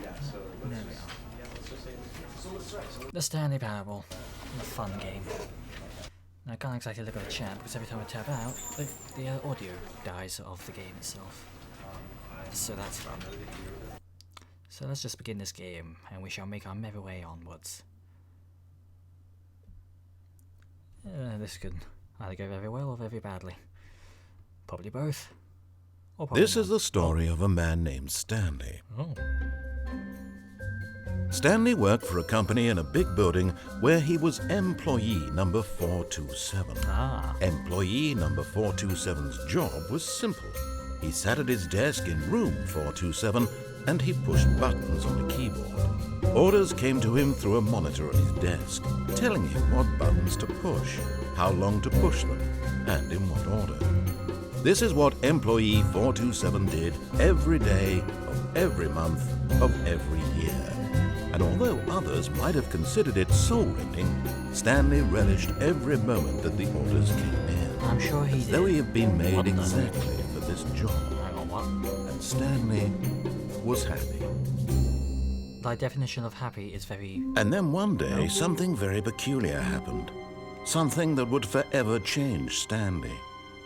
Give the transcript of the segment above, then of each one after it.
There we are. The Stanley Parable. A fun game. Now, I can't exactly look at the chat because every time I tap out, the audio dies of the game itself. So that's fun. So let's just begin this game, and we shall make our merry way onwards. This could either go very well or very badly. Probably both. Or probably This is none. the story of a man named Stanley. Oh. Stanley worked for a company in a big building where he was employee number 427. Ah. Employee number 427's job was simple. He sat at his desk in room 427 and he pushed buttons on a keyboard. Orders came to him through a monitor on his desk, telling him what buttons to push, how long to push them, and in what order. This is what employee 427 did every day of every month of every year. And although others might have considered it soul-rending, Stanley relished every moment that the orders came in. I'm sure he as did. though he had been made What? exactly for this job. Hang on, what? And Stanley was happy. Thy definition of happy is very... And then one day, something very peculiar happened. Something that would forever change Stanley.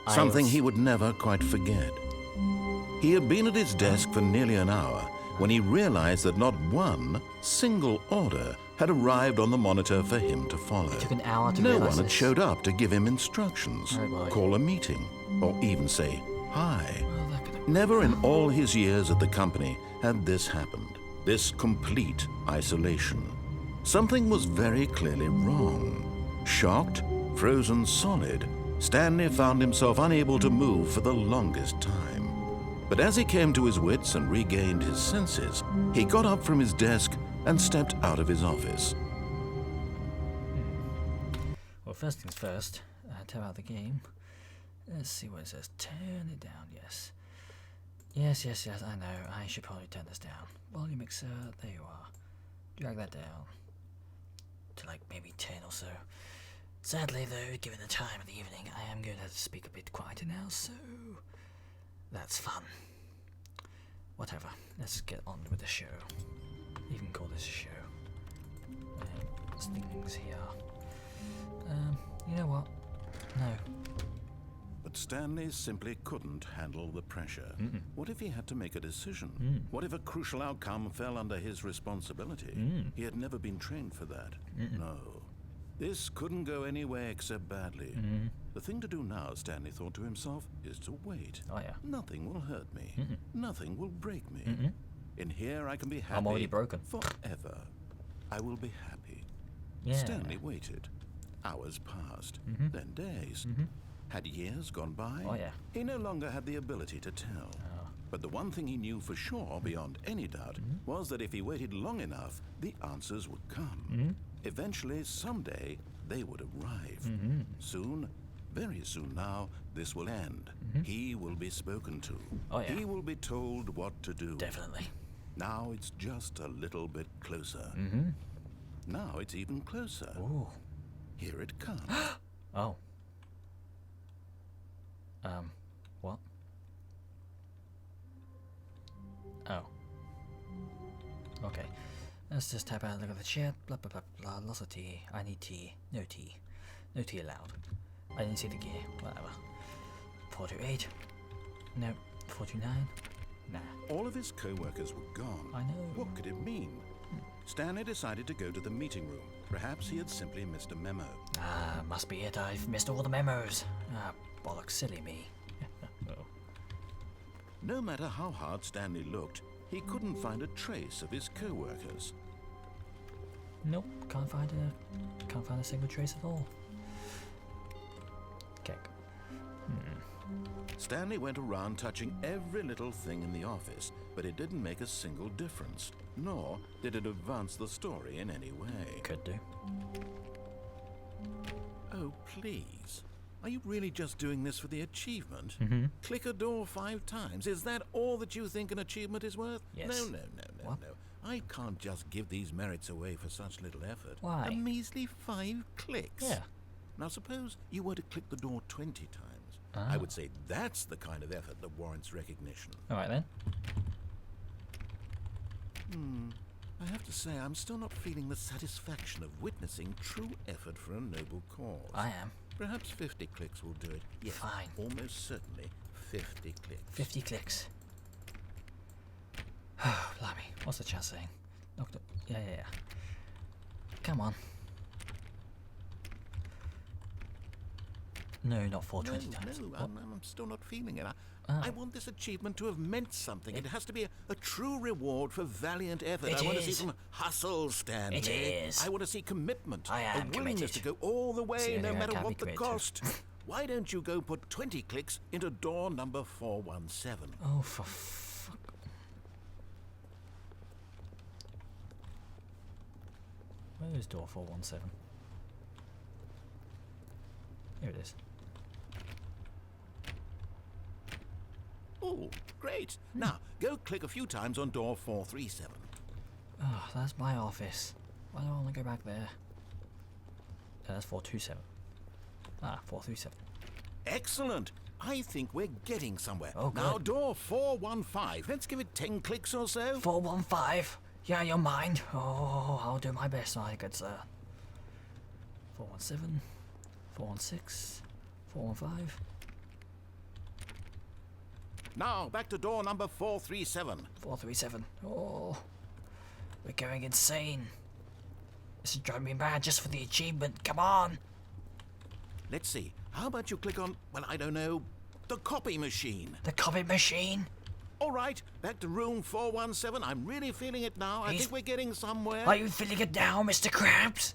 Something he would never quite forget. He had been at his desk for nearly an hour when he realized that not one single order had arrived on the monitor for him to follow. It took an hour to No realize one had this. showed up to give him instructions, Oh boy. call a meeting, or even say hi. Well, that could have... Never in all his years at the company had this happened. This complete isolation. Something was very clearly wrong. Shocked, frozen solid, Stanley found himself unable to move for the longest time. But as he came to his wits and regained his senses, he got up from his desk and stepped out of his office. Well, first things first, tear out the game. Let's see what it says. Turn it down, yes. Yes, I know. I should probably turn this down. Volume mixer, there you are. Drag that down to like maybe 10 or so. Sadly though, given the time of the evening, I am going to have to speak a bit quieter now, so that's fun. Whatever, let's get on with the show. You can call this a show. Things here. You know what? No. But Stanley simply couldn't handle the pressure. What if he had to make a decision? What if a crucial outcome fell under his responsibility? He had never been trained for that. No. This couldn't go any way except badly. The thing to do now, Stanley thought to himself, is to wait. Oh yeah. Nothing will hurt me. Nothing will break me. In here I can be happy. I'm already broken. Forever. I will be happy. Yeah. Stanley waited. Hours passed. Then days. Had years gone by? Oh yeah. He no longer had the ability to tell. But the one thing he knew for sure, beyond any doubt, was that if he waited long enough, the answers would come. Eventually, someday, they would arrive. Soon, very soon now, this will end. He will be spoken to. Oh, yeah. He will be told what to do. Definitely. Now it's just a little bit closer. Now it's even closer. Ooh. Here it comes. Oh. What? Oh. Okay. Let's just tap out and look at the chat. Blah, blah, blah, blah. Lots of tea. I need tea. No tea. No tea allowed. I didn't see the gear. Whatever. 428. No. 429. Nah. All of his co-workers were gone. I know. What could it mean? Stanley decided to go to the meeting room. Perhaps he had simply missed a memo. Ah, must be it. I've missed all the memos. Ah, bollocks, silly me. Oh. No matter how hard Stanley looked, he couldn't find a trace of his co-workers. Nope, can't find a single trace at all. Kick. Stanley went around touching every little thing in the office, but it didn't make a single difference, nor did it advance the story in any way. Could do. Oh, please. Are you really just doing this for the achievement? Click a door 5 times. Is that all that you think an achievement is worth? Yes. No. What? I can't just give these merits away for such little effort. Why? A measly 5 clicks. Yeah. Now suppose you were to click the door 20 times. I would say that's the kind of effort that warrants recognition. Alright then. have to say, I'm still not feeling the satisfaction of witnessing true effort for a noble cause. I am. Perhaps 50 clicks will do it. Yes, Fine. almost certainly 50 clicks. 50 clicks. Oh, blimey. What's the chat saying? Yeah. Come on. No, not 420 times. No, I'm still not feeling it. I want this achievement to have meant something. It has to be a true reward for valiant effort. I want to see some hustle, Stanley. It is. I want to see commitment. I am a willingness committed. to go all the way, See, no I matter can't what be the committed. cost. Why don't you go put 20 clicks into door number 417? Oh, for fuck. Where is door 417? Here it is. Oh, great. Now, go click a few times on door 437. Oh, that's my office. Why do I want to go back there? That's 427. 437. Excellent. I think we're getting somewhere. Oh, good. Now, door 415. Let's give it 10 clicks or so. 415? Yeah, your mind. Oh, I'll do my best, my good sir. 417, 416, 415. Now, back to door number 437. 437. Oh, we're going insane. This is driving me mad just for the achievement. Come on. Let's see. How about you click on, well, I don't know, the copy machine? The copy machine. All right, back to room 417. I'm really feeling it now. I think we're getting somewhere. Are you feeling it now, Mr. Krabs?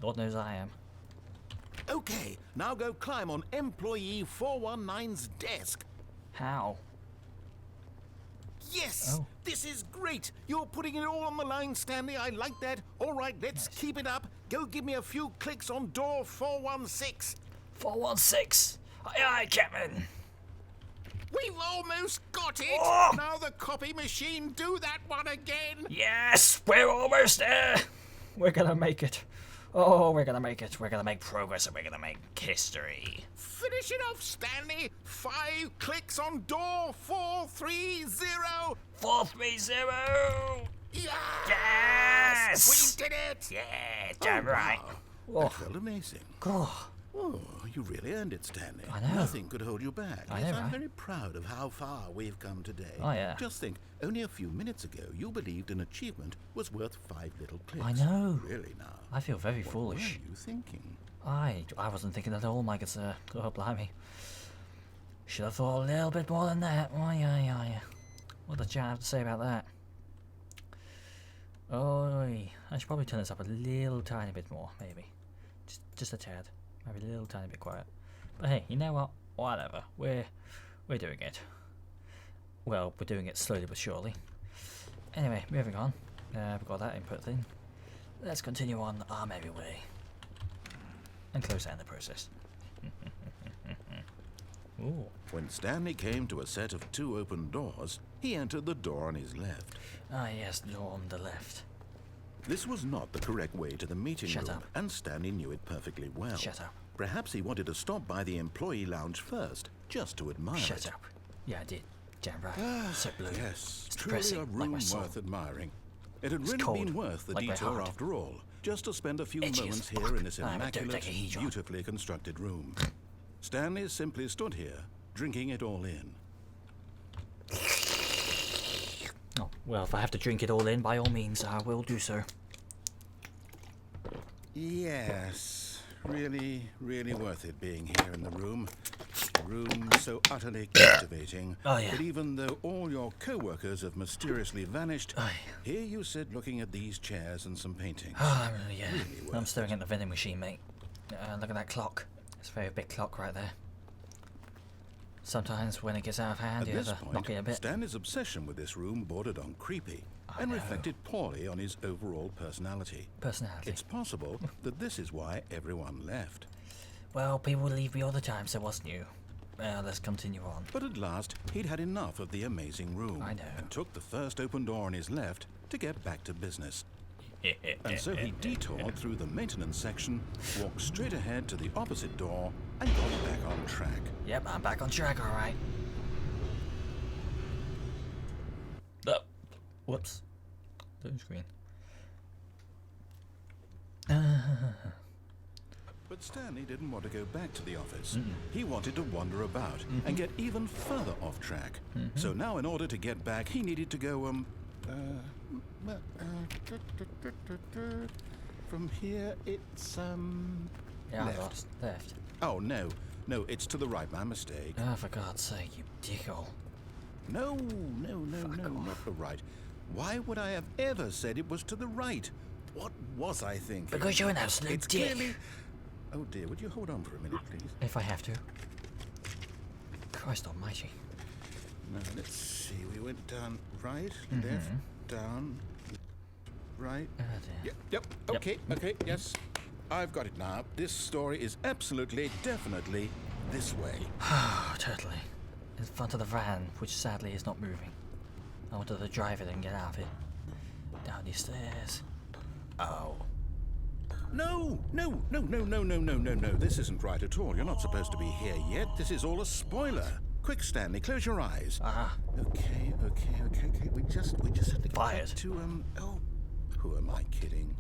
Lord knows I am. Okay, now go climb on employee 419's desk. How? Yes! Oh. This is great! You're putting it all on the line, Stanley. I like that. All right, let's keep it up. Go give me a few clicks on door 416. 416. Aye, Captain. We've almost got it! Oh. Now the copy machine, do that one again! Yes, we're almost there. We're gonna make it. Oh, we're gonna make it. We're gonna make progress and we're gonna make history. Finish it off, Stanley! 5 clicks on door 430! 430. Yes! Yes! We did it! Yeah, damn right. Wow. That felt amazing. Oh, Oh, you really earned it, Stanley. I know. Nothing could hold you back. I Yes, know, I'm right? very proud of how far we've come today. Oh, yeah. Just think, only a few minutes ago, you believed an achievement was worth 5 little clicks. I know. Really now. I feel very What foolish. were you thinking? I wasn't thinking at all, my good sir. Oh, blimey. Should have thought a little bit more than that. Oh, yeah. What does Jan have to say about that? Oh, I should probably turn this up a little tiny bit more, maybe. Just a tad. Maybe a little tiny bit quiet. But hey, you know what? Whatever. We're doing it. Well, we're doing it slowly but surely. Anyway, moving on. We've got that input thing. Let's continue on our merry way. And close down the process. Ooh. When Stanley came to a set of 2 open doors, he entered the door on his left. Ah, yes, door on the left. This was not the correct way to the meeting Shut room, up. and Stanley knew it perfectly well. Shut up. Perhaps he wanted to stop by the employee lounge first, just to admire Shut it. up. Yeah, I did. Damn right. So blue. Yes, It's truly depressing, a like room my soul. worth admiring. It had It's really cold, been worth the like my detour heart. after all, just to spend a few Itchy as moments fuck. here in this I'm a immaculate, dodecahedron. beautifully constructed room. Stanley simply stood here, drinking it all in. Oh, well, if I have to drink it all in, by all means, I will do so. Yes, really, really worth it being here in the room. A room so utterly captivating Oh, yeah. that even though all your co-workers have mysteriously vanished, Aye. here you sit looking at these chairs and some paintings. Yeah. Really worth I'm staring at the vending machine, mate. Look at that clock. It's a very big clock right there. Sometimes when it gets out of hand, At you have this to knock it a point, bit. Stanley's obsession with this room bordered on creepy I and know. reflected poorly on his overall personality. Personality. It's possible that this is why everyone left. Well, people leave me all the time, so what's new? Let's continue on. But at last, he'd had enough of the amazing room I know. and took the first open door on his left to get back to business. And so he detoured through the maintenance section, walked straight ahead to the opposite door, and got back on track. Yep, I'm back on track, alright. Oh, whoops. Loading screen. But Stanley didn't want to go back to the office. He wanted to wander about and get even further off track. So now, in order to get back, he needed to go, from here, it's, Yeah, left. I lost. Left. Oh, no. No, it's to the right. My mistake. Oh, for God's sake, you dickhole. No, not the right. Why would I have ever said it was to the right? What was I thinking? Because you're an absolute It's dick. clearly... Oh dear, would you hold on for a minute, please? If I have to. Christ almighty. Now, let's see. We went down right, left, down, right. Oh dear. Yep. Okay, yes. I've got it now. This story is absolutely, definitely this way. Oh, totally. In front of the van, which sadly is not moving. I wanted to drive it and get out of it. Down these stairs. Oh. No. This isn't right at all. You're not supposed to be here yet. This is all a spoiler. Quick, Stanley, close your eyes. Okay. We just have to get Fired. back to, oh, who am I kidding?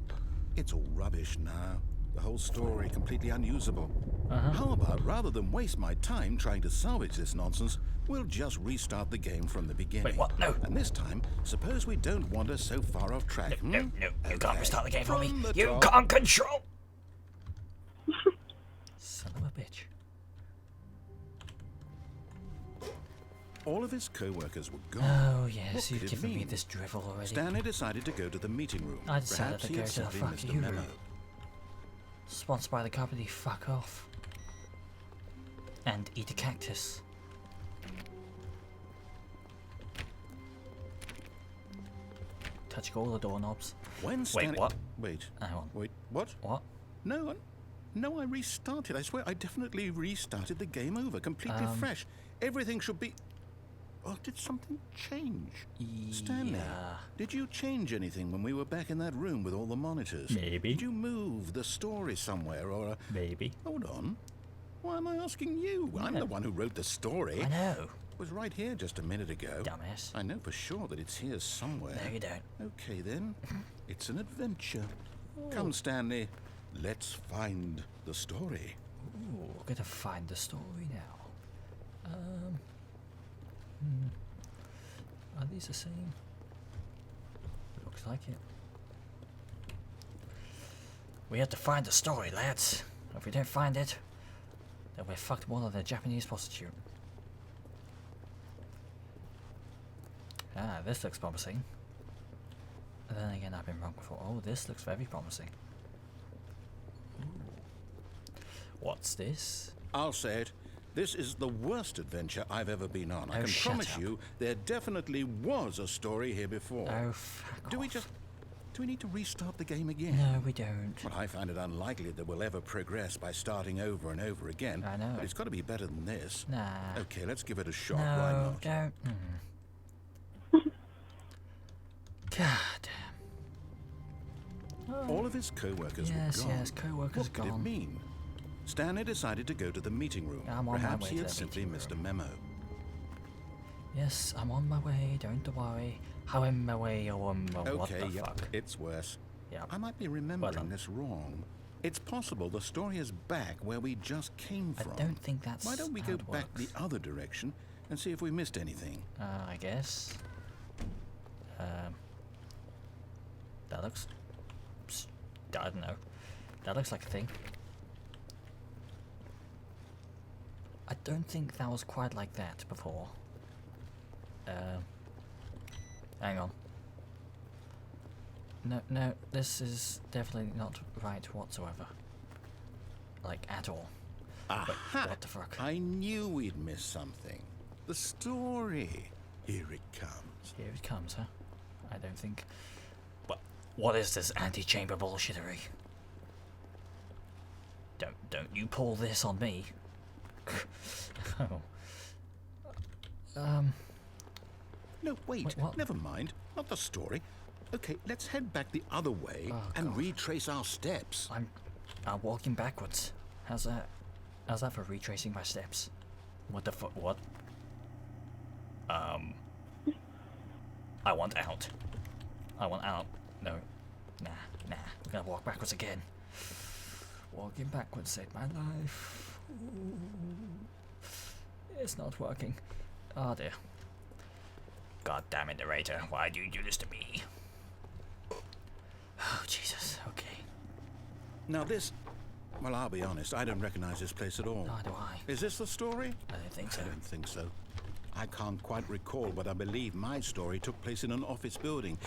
It's all rubbish now. The whole story completely unusable. How about, rather than waste my time trying to salvage this nonsense, we'll just restart the game from the beginning. Wait, what? No. And this time, suppose we don't wander so far off track. No, you can't restart the game for me. From the You top. can't control. Son of a bitch. All of his co-workers were gone. Oh yes, What you've could it given me mean? this drivel already. Stanley decided to go to the meeting room. I decided Perhaps to he go had to the simply fuck missed you a memo. room. Sponsored by the company, fuck off. And eat a cactus. Touching all the doorknobs. When Stanley... what? Wait. Hang on. Wait, what? What? No, I restarted. I swear, I definitely restarted the game over, completely fresh. Everything should be... Oh, did something change? Stanley, Yeah. did you change anything when we were back in that room with all the monitors? Maybe. Did you move the story somewhere, or... Maybe. Hold on. Why am I asking you? I'm the one who wrote the story. I know. It was right here just a minute ago. Dumbass. I know for sure that it's here somewhere. No, you don't. Okay, then. It's an adventure. Come, Stanley. Let's find the story. Ooh, we're gonna find the story now. Are these the same? Looks like it. We have to find the story, lads. If we don't find it, then we're fucked more than a Japanese prostitute. Ah, this looks promising. And then again, I've been wrong before. Oh, this looks very promising. Ooh. What's this? I'll say it. This is the worst adventure I've ever been on. I Oh, can shut promise up. you there definitely was a story here before. Oh, fuck Do off. we need to restart the game again? No, we don't. Well, I find it unlikely that we'll ever progress by starting over and over again. I know. But it's got to be better than this. Nah. Okay, let's give it a shot. Why No, not? don't. God damn. All of his co-workers Yes, were gone. yes, co-workers What could gone. it mean? Stanley decided to go to the meeting room. I'm on my Perhaps way he to had the simply meeting missed a room. memo. Yes, I'm on my way, don't worry. How am my way, what Okay, the yep, fuck? it's worse. Yep. I might be Well remembering done. this wrong. It's possible the story is back where we just came I from. don't think that's Why don't we how go it back works. the other direction and see if we missed anything? I guess. That looks... I don't know. That looks like a thing. I don't think that was quite like that before. Hang on. No, this is definitely not right whatsoever. Like, at all. Aha! What the fuck? I knew we'd missed something. The story. Here it comes. Here it comes, huh? I don't think... What is this anti-chamber bullshittery? Don't you pull this on me. Oh. No, wait. Wait, what? Never mind. Not the story. Okay, let's head back the other way Oh, and God. retrace our steps. I'm walking backwards. How's that? How's that for retracing my steps? What the fuck? What? I want out. I want out. No. Nah. gonna walk backwards again. Walking backwards saved my life. Ooh. It's not working. Oh dear. God damn it, narrator. Why do you do this to me? Oh, Jesus. Okay. Now this... Well, I'll be honest, I don't recognize this place at all. Neither do I. Is this the story? I don't think so. I don't think so. I can't quite recall, but I believe my story took place in an office building.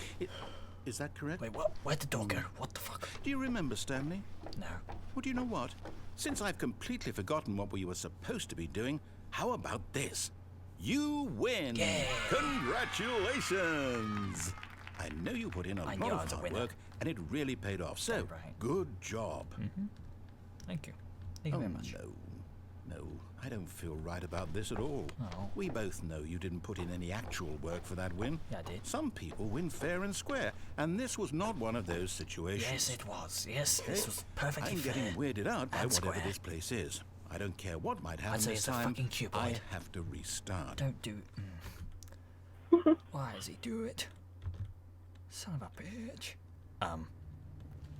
Is that correct? Wait, what? Where'd the door go? What the fuck? Do you remember, Stanley? No. Well, do you know what? Since I've completely forgotten what we were supposed to be doing, how about this? You win! Yay. Congratulations! I know you put in a lot of hard work, and it really paid off. So, right. Good job. Thank you. Thank you very much. No, I don't feel right about this at all. Oh. We both know you didn't put in any actual work for that win. Yeah, I did. Some people win fair and square, and this was not one of those situations. Yes, it was. Yes, this was perfectly I'm fair. getting weirded out by and whatever square. this place is. I don't care what might happen I'd say this it's a time. fucking cuboid. I have to restart. Don't do... Why does he do it? Son of a bitch.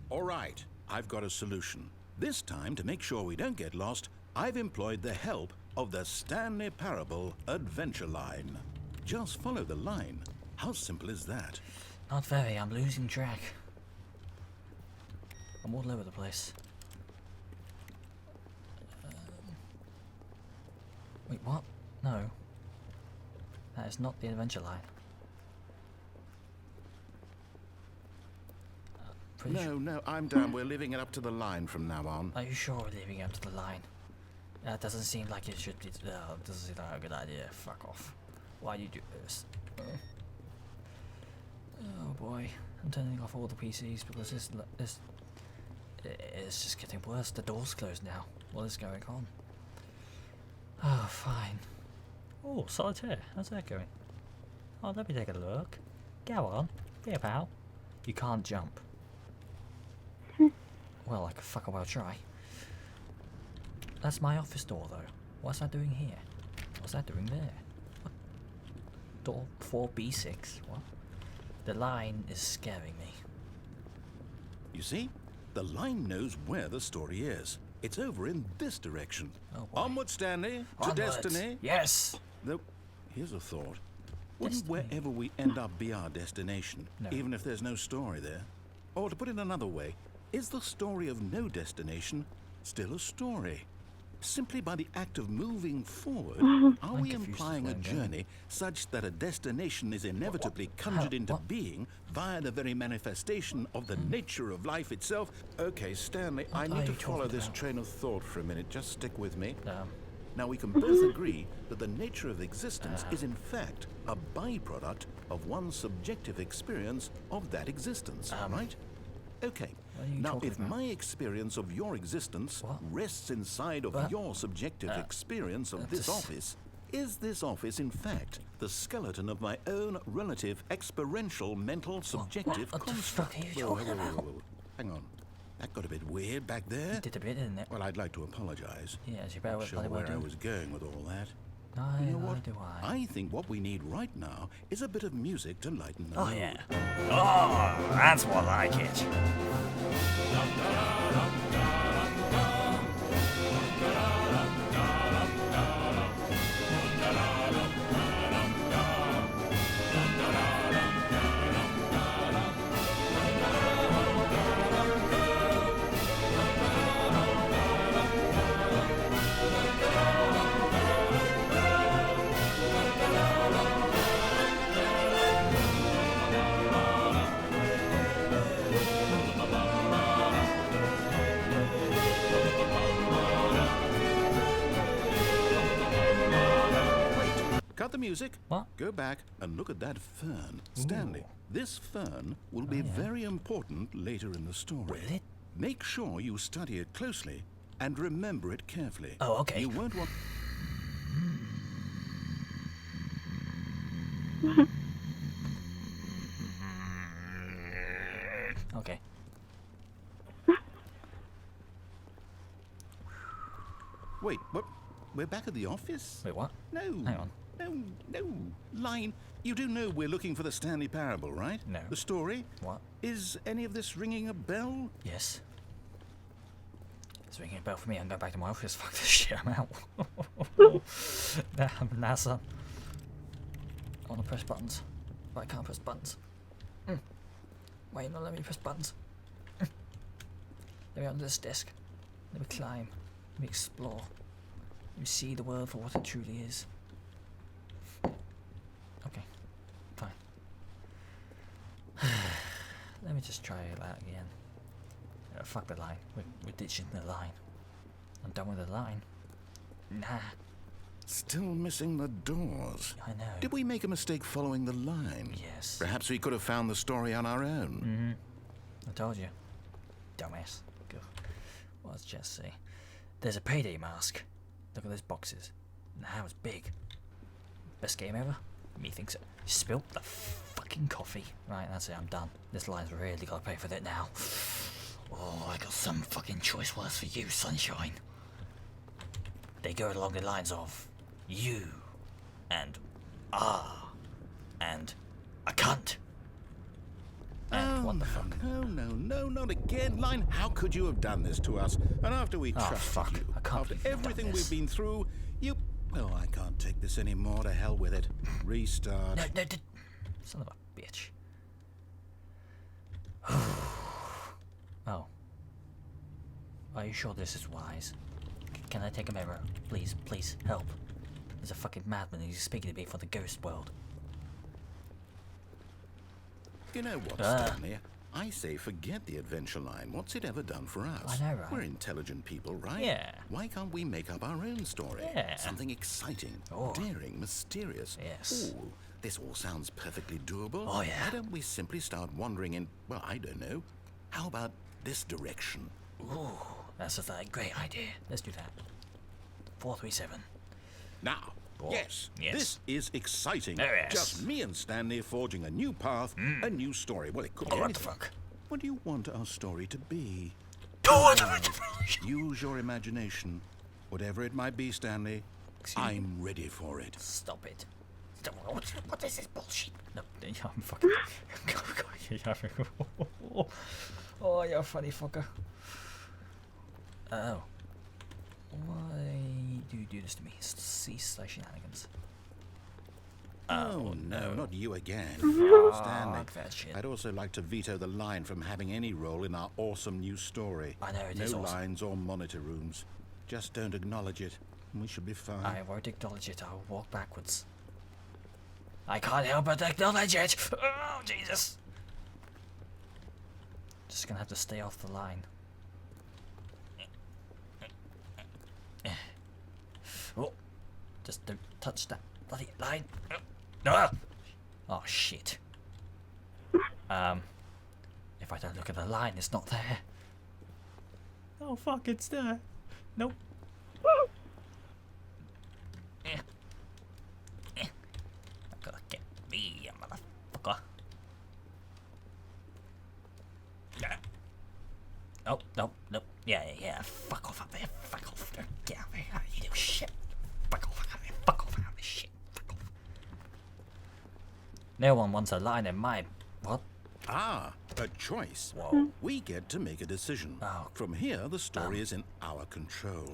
All right, I've got a solution. This time, to make sure we don't get lost, I've employed the help of the Stanley Parable Adventure Line. Just follow the line. How simple is that? Not very. I'm losing track. I'm all over the place. Wait, what? No. That is not the adventure line. No, I'm down. We're leaving it up to the line from now on. Are you sure we're leaving up to the line? That doesn't seem like it should be. Doesn't seem like a good idea. Fuck off. Why do you do this? Oh boy, I'm turning off all the PCs because it's just getting worse. The door's closed now. What is going on? Oh, fine. Oh, solitaire. How's that going? Oh, let me take a look. Go on. Here, pal. You can't jump. Well, I could fucking well try. That's my office door, though. What's that doing here? What's that doing there? What? Door 4B6? What? The line is scaring me. You see? The line knows where the story is. It's over in this direction. Oh, boy. Onward, Stanley, to Onwards. destiny. Yes! Though, here's a thought. Wouldn't Destiny. wherever we end up be our destination, No. even if there's no story there? Or to put it another way, is the story of no destination still a story? Simply by the act of moving forward, are we confused implying as a well, yeah. journey such that a destination is inevitably conjured into What? being via the very manifestation of the nature of life itself? Okay, Stanley, I are need to you follow talking this about? train of thought for a minute. Just stick with me. Um, Now, we can both agree that the nature of existence is in fact a byproduct of one's subjective experience of that existence, right? Okay. What are you Now, talking if about? my experience of your existence What? rests inside of But- your subjective experience of this office, is this office in fact the skeleton of my own relative experiential mental subjective what the construct? fuck are you Whoa, talking whoa, whoa, about? whoa, whoa. Hang on. That got a bit weird back there. did a bit, didn't it? Well, I'd like to apologize. Yes, you better Not sure where I was going with all that. You know what? do I. I think what we need right now is a bit of music to lighten the Oh, mood. yeah. Oh, that's more like it. Cut the music. What? Go back and look at that fern. Stanley, this fern will be very important later in the story. Will it? Make sure you study it closely and remember it carefully. Oh, okay. You won't want... Okay. Wait, what? We're back at the office? Wait, what? No. Hang on. No, no. Line, you do know we're looking for the Stanley Parable, right? No. The story? What? Is any of this ringing a bell? Yes. It's ringing a bell for me. I'm going back to my office. Fuck this shit. I'm out. Nah, son. I want to press buttons, but I can't press buttons. Wait, no, let me press buttons. Let me under this desk. Let me climb. Let me explore. Let me see the world for what it truly is. Okay, fine. Let me just try that again. Fuck the line. We're ditching the line. I'm done with the line. Nah. Still missing the doors. I know. Did we make a mistake following the line? Yes. Perhaps we could have found the story on our own. I told you. Dumbass. Go. What does Jess say? There's a payday mask. Look at those boxes. Now it's big. Best game ever? Me thinks so. You spilt the fucking coffee. Right, that's it. I'm done. This line's really got to pay for that now. Oh, I got some fucking choice words for you, sunshine. They go along the lines of you and and a cunt. And what the fuck? No, not again. Line, how could you have done this to us? And after we trusted fuck. you, I can't after believe you've done everything this. we've been through, you... Oh, I can't take this anymore. To hell with it. Restart. No, son of a bitch. Oh. Are you sure this is wise? Can I take a mirror? Please, please, help. There's a fucking madman who's speaking to me for the ghost world. You know what, Stanley? I say forget the adventure line. What's it ever done for us? I know, right? We're intelligent people, right? Yeah. Why can't we make up our own story? Yeah. Something exciting, Oh. daring, mysterious. Yes. Ooh, this all sounds perfectly doable. Oh, yeah. Why don't we simply start wandering in, well, I don't know. How about this direction? Ooh, that's a great idea. Let's do that. 437. Now, Oh, yes, yes. this is exciting. Oh, yes. Just me and Stanley forging a new path, a new story. Well, it could be Oh, what the anything. fuck? What do you want our story to be? Oh, Use your imagination. Whatever it might be, Stanley, Excuse me? I'm ready for it. Stop it. Stop. What is this bullshit? No, I'm fucking... Oh, you're a funny fucker. Oh. Why do you do this to me? Cease thy shenanigans. Oh, no, not you again. Stanley, Fuck that shit. I'd also like to veto the line from having any role in our awesome new story. I know, it no is awesome. lines or monitor rooms. Just don't acknowledge it, and we should be fine. I won't acknowledge it. I'll walk backwards. I can't help but acknowledge it. Oh, Jesus. Just gonna have to stay off the line. Oh, just don't touch that bloody line. Ah! Oh shit. If I don't look at the line, it's not there. Oh fuck, it's there. Nope. I'm gonna get me, you motherfucker. Yeah. Oh, nope. Yeah. Fuck off up there. Fuck off. Get out of here, you little shit. Fuck off out of here. Fuck off out of this shit. Fuck off. No one wants a line in my... What? Ah, a choice. Whoa. We get to make a decision. Oh. From here, the story is in our control.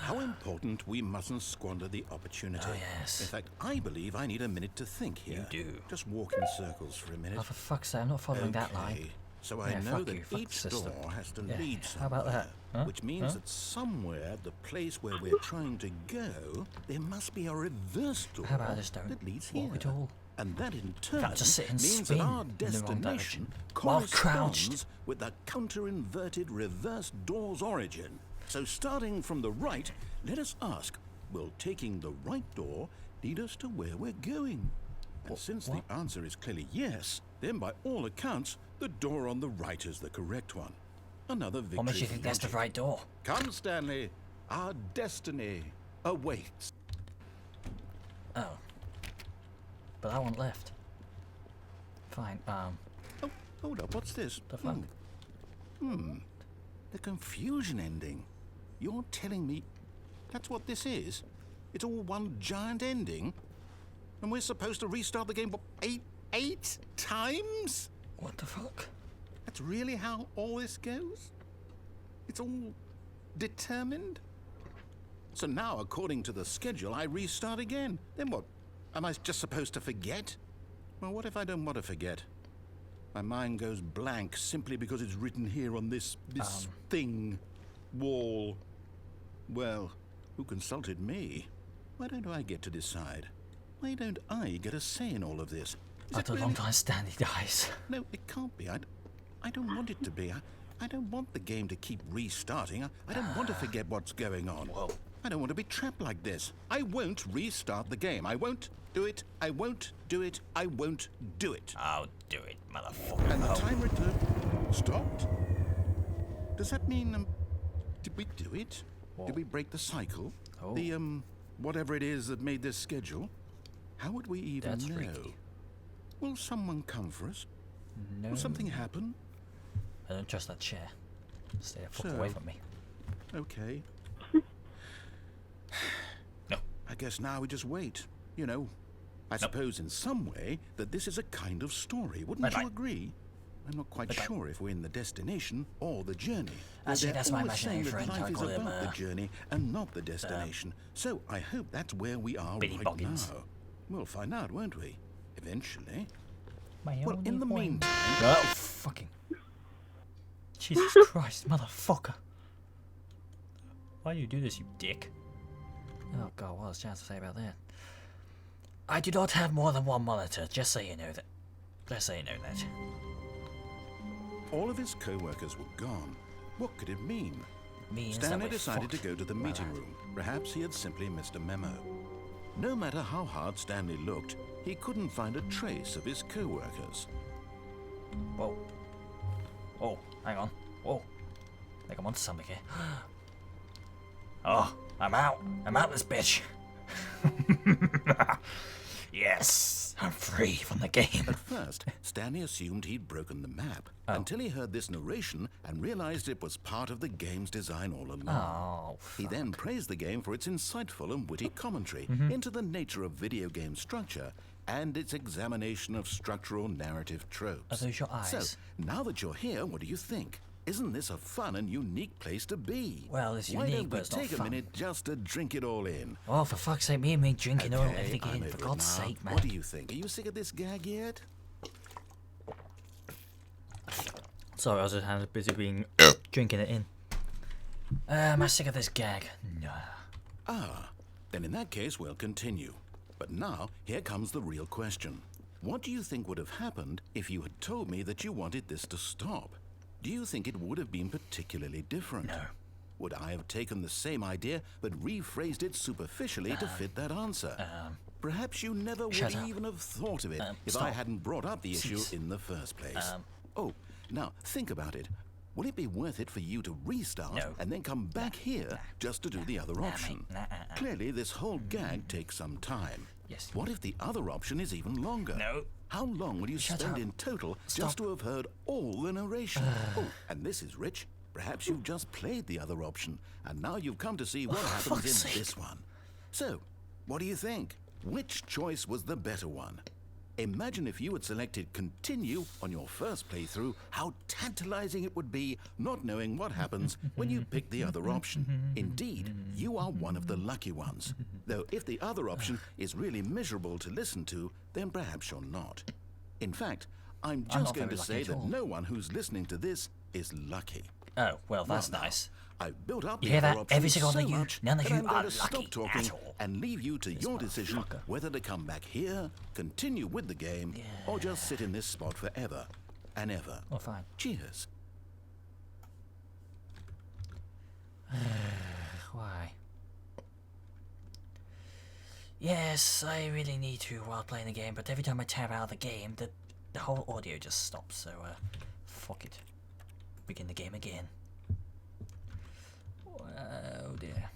How important, we mustn't squander the opportunity. Oh, yes. In fact, I believe I need a minute to think here. You do. Just walk in circles for a minute. Oh, for fuck's sake, I'm not following that line. So I Yeah, know fuck that you, fuck each the system. door has to Yeah, lead how somewhere. about that? Huh? Which means that somewhere, the place where we're trying to go, there must be a reverse door How about I just don't that leads walk here. at all? And that in turn I'll just sit and means spin that our in the wrong destination direction while corresponds crouched. with the counter-inverted reverse door's origin. So starting from the right, let us ask, will taking the right door lead us to where we're going? And since what? the answer is clearly yes, then by all accounts, the door on the right is the correct one. Another victory. What makes you of think that's the logic. right door? Come, Stanley. Our destiny awaits. Oh. But I want left. Fine, Oh, hold up. What's this? the fuck? The confusion ending. You're telling me that's what this is? It's all one giant ending? And we're supposed to restart the game, what, eight times? What the fuck? That's really how all this goes? It's all determined? So now, according to the schedule, I restart again. Then what? Am I just supposed to forget? Well, what if I don't want to forget? My mind goes blank simply because it's written here on this thing, wall. Well, who consulted me? Why don't I get to decide? Why don't I get a say in all of this? After a long time, Stanley dies. No, it can't be. I don't want it to be. I don't want the game to keep restarting. I don't want to forget what's going on. Whoa. I don't want to be trapped like this. I won't restart the game. I won't do it. I won't do it. I won't do it. I'll do it, motherfucker. And the timer stopped? Does that mean, did we do it? Whoa. Did we break the cycle? Oh. The, whatever it is that made this schedule? How would we even That's know? freaky. Will someone come for us? No. Will something happen? I don't trust that chair. Stay the fuck So- away from me. Okay. No. I guess now we just wait. You know, I suppose in some way that this is a kind of story. Wouldn't Bye-bye. you agree? I'm not quite Bye-bye. sure if we're in the destination or the journey. Actually, They're that's my always saying imaginary that friend. I life is call him, about the journey and not the destination. So I hope that's where we are Billy right Boggins. now. We'll find out, won't we? Eventually. My Well, in the only meantime... Oh, fucking. Jesus Christ, motherfucker. Why do you do this, you dick? Oh god, what was Chance to say about that? I do not have more than one monitor, just so you know that. Just so you know that. All of his co-workers were gone. What could it mean? Means that Stanley we're decided to fucked. go to the Well, meeting room. Perhaps he had simply missed a memo. No matter how hard Stanley looked, he couldn't find a trace of his co-workers. Whoa. Whoa, hang on. Whoa. I think I'm onto something here. Oh, I'm out. I'm out this bitch. Yes, I'm free from the game. At first, Stanley assumed he'd broken the map until he heard this narration and realized it was part of the game's design all along. Oh, He then praised the game for its insightful and witty commentary into the nature of video game structure and its examination of structural narrative tropes. Are those your eyes? So, now that you're here, what do you think? Isn't this a fun and unique place to be? Well, it's Why unique, don't but we it's not take a fun. minute just to drink it all in? Oh, for fuck's sake, me and me drinking all Okay, everything I'm in, over for it God's now. sake, man. What do you think? Are you sick of this gag yet? Sorry, I was just busy being drinking it in. Am I sick of this gag? No. Ah, then in that case, we'll continue. But now, here comes the real question. What do you think would have happened if you had told me that you wanted this to stop? Do you think it would have been particularly different? No. Would I have taken the same idea but rephrased it superficially to fit that answer? Perhaps you never would Shut up. even have thought of it if Stop. I hadn't brought up the issue Cease. in the first place. Oh, now think about it. Will it be worth it for you to restart No. and then come back here just to do the other option? mate. Clearly, this whole gag takes some time. Yes. What if the other option is even longer? No. How long will you Shut spend up. in total Stop. just to have heard all the narration? Oh, and this is rich. Perhaps you've just played the other option, and now you've come to see what happens fuck's in sake. this one. So, what do you think? Which choice was the better one? Imagine if you had selected continue on your first playthrough, how tantalizing it would be not knowing what happens when you pick the other option. Indeed, you are one of the lucky ones. Though if the other option is really miserable to listen to, then perhaps you're not. In fact, I'm just not going to very lucky say at that all. no one who's listening to this is lucky. Oh, well, that's Well, now, nice. I've built up You the hear other that? option Every single so one of you, much none of that you I'm going are to stop lucky talking at all. and leave you to your decision motherfucker. whether to come back here, continue with the game, or just sit in this spot forever and ever. Oh, fine. Cheers. Why? Yes, I really need to while playing the game, but every time I tab out of the game, the whole audio just stops, so, fuck it. Begin the game again. Oh dear.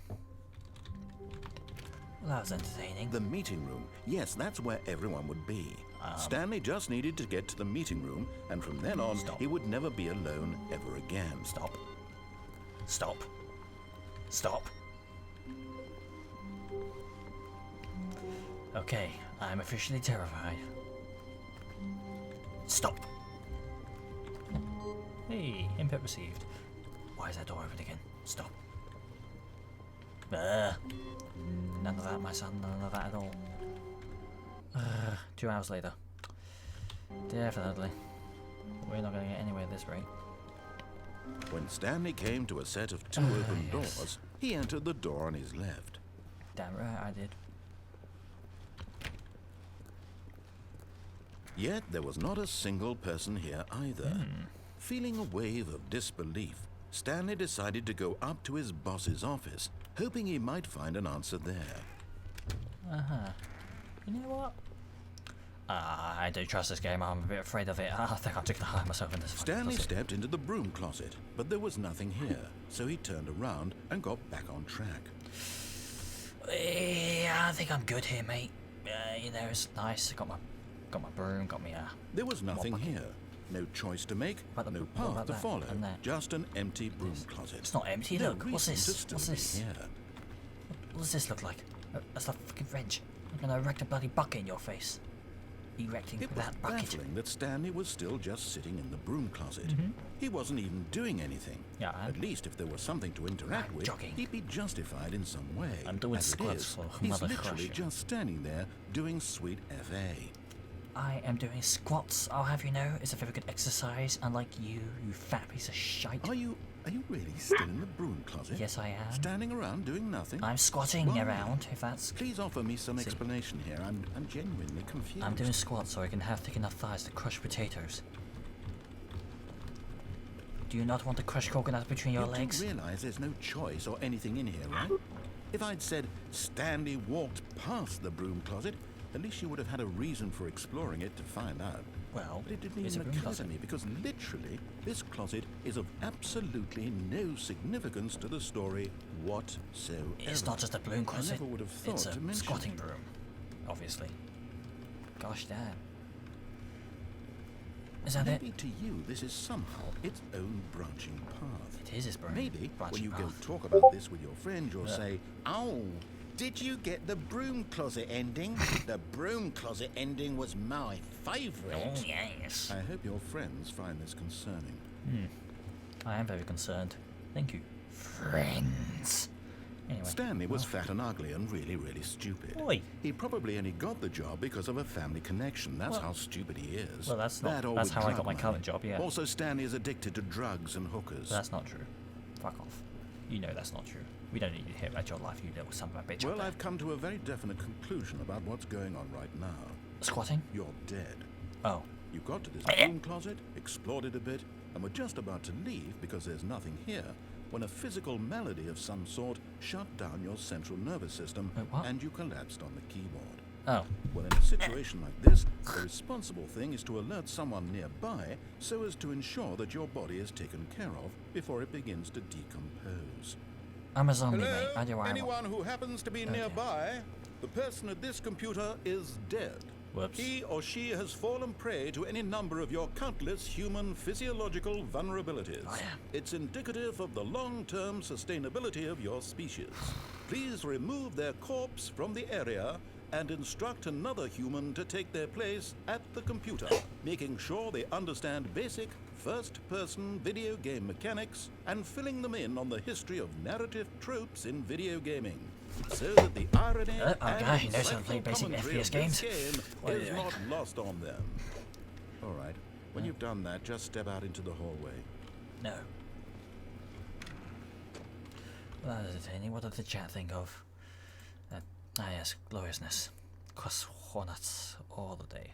Well, that was entertaining. The meeting room. Yes, that's where everyone would be. Stanley just needed to get to the meeting room, and from then on, Stop. he would never be alone ever again. Stop. Stop. Stop. Okay, I'm officially terrified. Stop! Hey, input received. Why is that door open again? Stop. None of that, my son, none of that at all. 2 hours later. Definitely. We're not going to get anywhere at this rate. When Stanley came to a set of 2 open yes. doors, he entered the door on his left. Damn right I did. Yet there was not a single person here either. Feeling a wave of disbelief, Stanley decided to go up to his boss's office, hoping he might find an answer there. You know what? I don't trust this game. I'm a bit afraid of it. I think I'm just going to hide myself in this. Stanley stepped into the broom closet, but there was nothing here, so he turned around and got back on track. Yeah, I think I'm good here, mate. You know, it's nice. Got my broom. Got me There was nothing here. No choice to make, no path to follow. Just an empty broom closet. It's not empty. No Look, what's reason this? to What's still this? be here. What does this look like? That's a fucking wrench. I'm gonna erect a bloody bucket in your face. Erecting It was that bucket. baffling that Stanley was still just sitting in the broom closet. He wasn't even doing anything. Yeah, At least if there was something to interact with, jogging. he'd be justified in some way. I'm doing As it squats is, for he's Mother literally Crusher. just standing there doing sweet FA. I am doing squats, I'll have you know. It's a very good exercise, unlike you fat piece of shite. Are you really still in the broom closet? Yes, I am. Standing around doing nothing? I'm squatting Why? around, if that's... Please offer me some explanation here. I'm genuinely confused. I'm doing squats so I can have thick enough thighs to crush potatoes. Do you not want to crush coconuts between your legs? You do realize there's no choice or anything in here, right? If I'd said Stanley walked past the broom closet, at least you would have had a reason for exploring it to find out. Well, But it didn't it's a even broom occur to closet. me because literally this closet is of absolutely no significance to the story whatsoever. It's not just a broom closet. I never would have thought it's to a mention squatting it. broom, obviously. Gosh damn. Is that Maybe it? to you this is somehow its own branching path. It is his broom. Maybe when branching you go path. talk about this with your friend, you'll Yeah. say, "Oh, did you get the broom closet ending? The broom closet ending was my favourite." Oh yes. I hope your friends find this concerning. I am very concerned. Thank you. Friends. Anyway. Stanley was fat and ugly and really, really stupid. Oi. He probably only got the job because of a family connection. That's Well- how stupid he is. Well, that's not- That or that's with how I got drug my money. current job, yeah. Also, Stanley is addicted to drugs and hookers. That's not true. Fuck off. You know that's not true. We don't need to hear about your life, you little son of a bitch. Well, up there. I've come to a very definite conclusion about what's going on right now. Squatting? You're dead. Oh. You got to this broom closet, explored it a bit, and were just about to leave because there's nothing here when a physical malady of some sort shut down your central nervous system Wait, what? and you collapsed on the keyboard. Oh. Well, in a situation like this, the responsible thing is to alert someone nearby so as to ensure that your body is taken care of before it begins to decompose. I'm a zombie, mate. I do what I want. Anyone who happens to be nearby, the person at this computer is dead. Whoops. He or she has fallen prey to any number of your countless human physiological vulnerabilities. Oh, yeah. It's indicative of the long-term sustainability of your species. Please remove their corpse from the area and instruct another human to take their place at the computer, making sure they understand basic first-person video game mechanics and filling them in on the history of narrative tropes in video gaming, so that the irony guy who and knows how to play insightful basic commentary FPS of games. this game What are you is doing? not lost on them. All right, when you've done that, just step out into the hallway. No. Well, that is entertaining. What did the chat think of? Yes, gloriousness. Croissants all the day.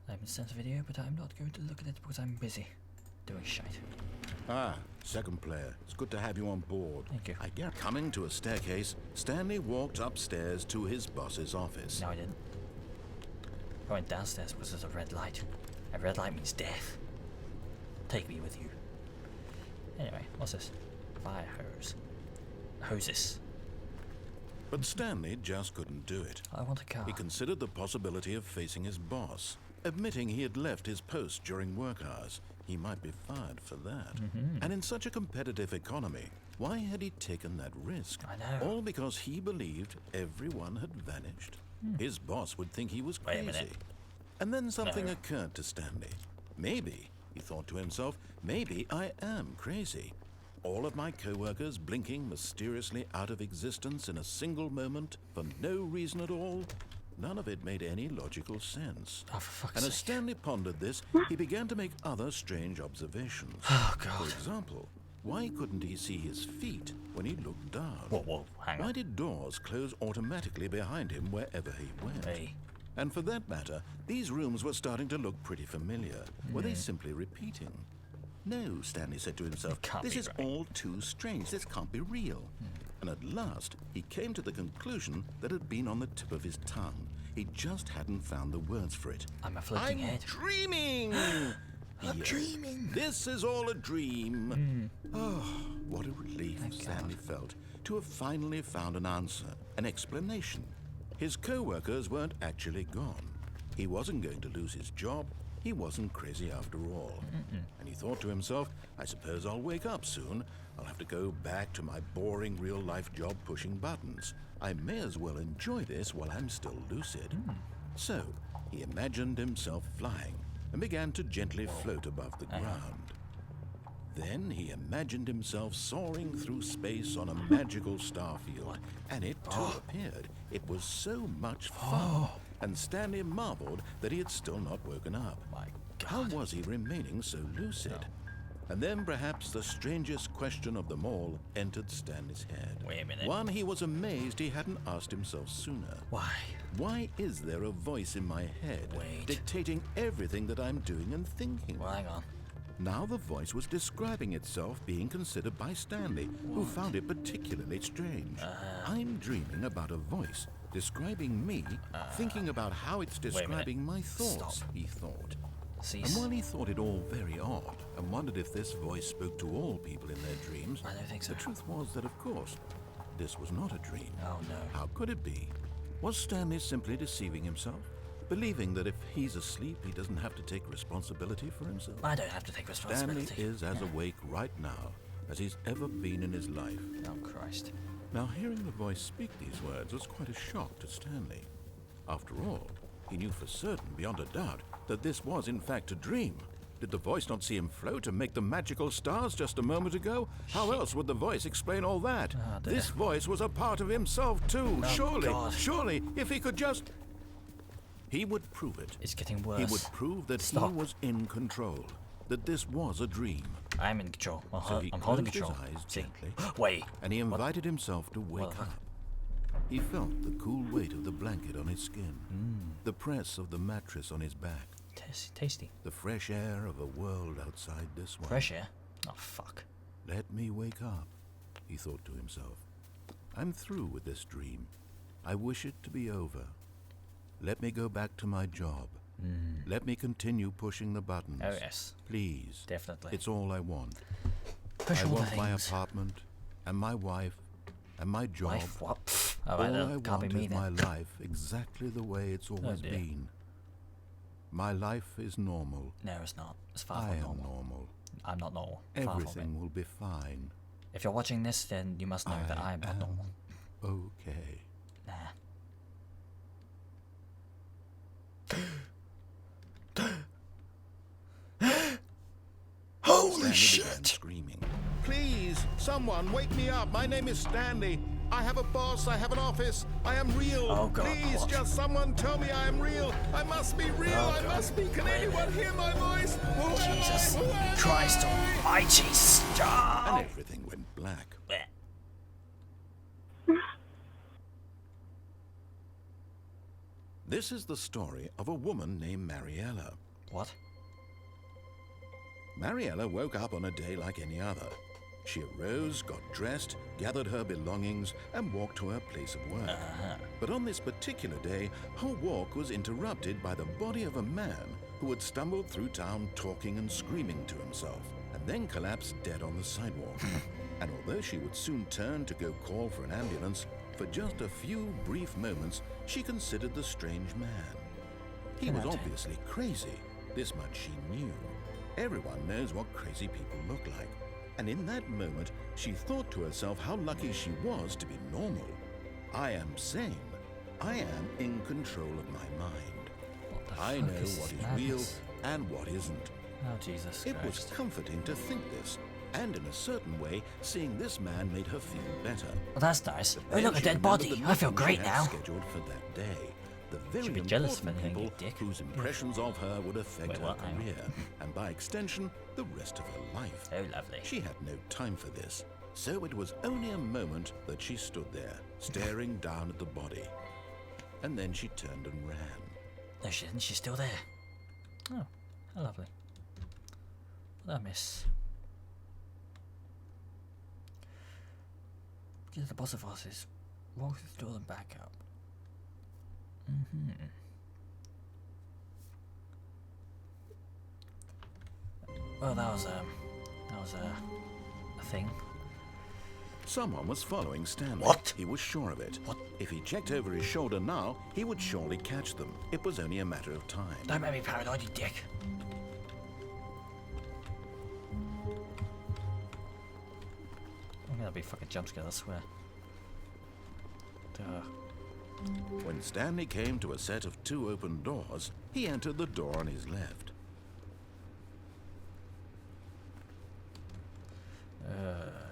I haven't sent a video, but I'm not going to look at it because I'm busy doing shite. Ah, second player. It's good to have you on board. Thank you. Coming to a staircase, Stanley walked upstairs to his boss's office. No, I didn't. I went downstairs because there's a red light. A red light means death. Take me with you. Anyway, what's this? Fire hose. Hoses. But Stanley just couldn't do it. I want a car. He considered the possibility of facing his boss, admitting he had left his post during work hours. He might be fired for that. And in such a competitive economy, Why had he taken that risk? I know. All because he believed everyone had vanished. His boss would think he was Wait a crazy. minute. And then something No. occurred to Stanley. Maybe, he thought to himself, maybe I am crazy. All of my co-workers blinking mysteriously out of existence in a single moment for no reason at all. None of it made any logical sense. Oh, for fuck's And as sake. Stanley pondered this, he began to make other strange observations. Oh, For God. example, why couldn't he see his feet when he looked down? Whoa, hang Why on. did doors close automatically behind him wherever he went? Hey. And for that matter, these rooms were starting to look pretty familiar. Were they simply repeating? No, Stanley said to himself, can't this be is right. all too strange. This can't be real. And at last, he came to the conclusion that had been on the tip of his tongue. He just hadn't found the words for it. I'm a floating head. Dreaming! I'm dreaming. This is all a dream. Oh, what a relief Thank Stanley felt to have finally found an answer, an explanation. His co-workers weren't actually gone. He wasn't going to lose his job. He wasn't crazy after all. And he thought to himself, I suppose I'll wake up soon. I'll have to go back to my boring real-life job pushing buttons. I may as well enjoy this while I'm still lucid. So, he imagined himself flying and began to gently float above the ground. Then he imagined himself soaring through space on a magical star field, and it too appeared. It was so much fun, and Stanley marveled that he had still not woken up. My How God. was he remaining so lucid? And then perhaps the strangest question of them all entered Stanley's head. Wait a minute. One he was amazed he hadn't asked himself sooner. Why? Why is there a voice in my head Wait. dictating everything that I'm doing and thinking? Well, hang on. Now the voice was describing itself being considered by Stanley, who found it particularly strange. I'm dreaming about a voice describing me, thinking about how it's a minute. describing my thoughts, Stop. he thought. And Cease. while he thought it all very odd and wondered if this voice spoke to all people in their dreams, I don't think so. the truth was that, of course, this was not a dream. Oh, no. How could it be? Was Stanley simply deceiving himself? Believing that if he's asleep, he doesn't have to take responsibility for himself? I don't have to take Stanley responsibility. is as awake right now as he's ever been in his life. Oh, Christ. Now, hearing the voice speak these words was quite a shock to Stanley. After all, he knew for certain, beyond a doubt, that this was in fact a dream. Did the voice not see him float and make the magical stars just a moment ago? How else would the voice explain all that? Oh, dear. This voice was a part of himself too. Oh, God. Surely, if he could just... He would prove it. It's getting worse. He would prove that Stop. he was in control, that this was a dream. I'm in control. So he I'm holding closed his control. eyes See? gently. Wait. And he invited himself to wake What the fuck? up. He felt the cool weight of the blanket on his skin, the press of the mattress on his back, Tasty. the fresh air of a world outside this one. Fresh air? Oh, fuck. Let me wake up, he thought to himself. I'm through with this dream. I wish it to be over. Let me go back to my job. Let me continue pushing the buttons. Oh, yes. Please. Definitely. It's all I want. Push I all the want my things. apartment, and my wife, and my job. Wife? What? Pfft. All right, All I then. Can't be want me is my then. life exactly the way it's always dear. been. My life is normal. No, it's not. It's far I from am normal. normal. I'm not normal. Far from it. Everything will be fine. If you're watching this, then you must know that I'm not normal. Okay. Nah. Holy shit! Screaming. Please, someone wake me up. My name is Stanley. I have a boss. I have an office. I am real. Oh, God, Please, what? just someone tell me I am real. I must be real. Oh, I God. must be. Can Wait a anyone minute. hear my voice? Who am I? Jesus Who am Christ I? almighty, And stop! everything went black. Bleh. This is the story of a woman named Mariella. What? Mariella woke up on a day like any other. She arose, got dressed, gathered her belongings, and walked to her place of work. But on this particular day, her walk was interrupted by the body of a man who had stumbled through town talking and screaming to himself, and then collapsed dead on the sidewalk. And although she would soon turn to go call for an ambulance, for just a few brief moments, she considered the strange man. He was Imagine. obviously crazy. This much she knew. Everyone knows what crazy people look like. And in that moment, she thought to herself how lucky she was to be normal. I am sane. I am in control of my mind. What the I fuck know is what is madness? real and what isn't. Oh, Jesus It was Christ. comforting to think this, and in a certain way, seeing this man made her feel better. Well, that's nice. Oh, Then look, a she dead remembered body. the I feel meeting she great had now. scheduled for that day. The very Should be jealous of important anything, you people dick. whose impressions of her would affect Wait, her what? Hang on. career, and by extension, the rest of her life. Oh, lovely. She had no time for this, so it was only a moment that she stood there, staring down at the body. And then she turned and ran. No, she didn't. She's still there. Oh, how lovely. What did I miss? Get to the boss of bosses. Walk through the door and back up. Well, that was a thing. Someone was following Stanley. What? He was sure of it. What? If he checked over his shoulder now, he would surely catch them. It was only a matter of time. Don't make me paranoid, you dick. I'm gonna be fucking jump scared, I swear. Duh. When Stanley came to a set of 2 open doors, he entered the door on his left.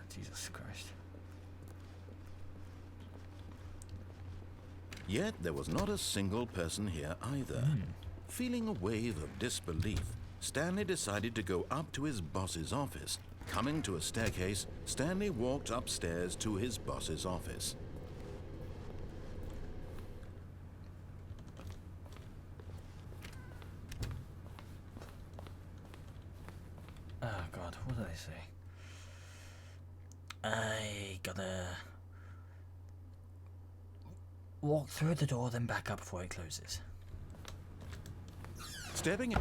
Jesus Christ. Yet there was not a single person here either. Feeling a wave of disbelief, Stanley decided to go up to his boss's office. Coming to a staircase, Stanley walked upstairs to his boss's office. Oh God, what did they say? I gotta walk through the door, then back up before it closes. Stepping in.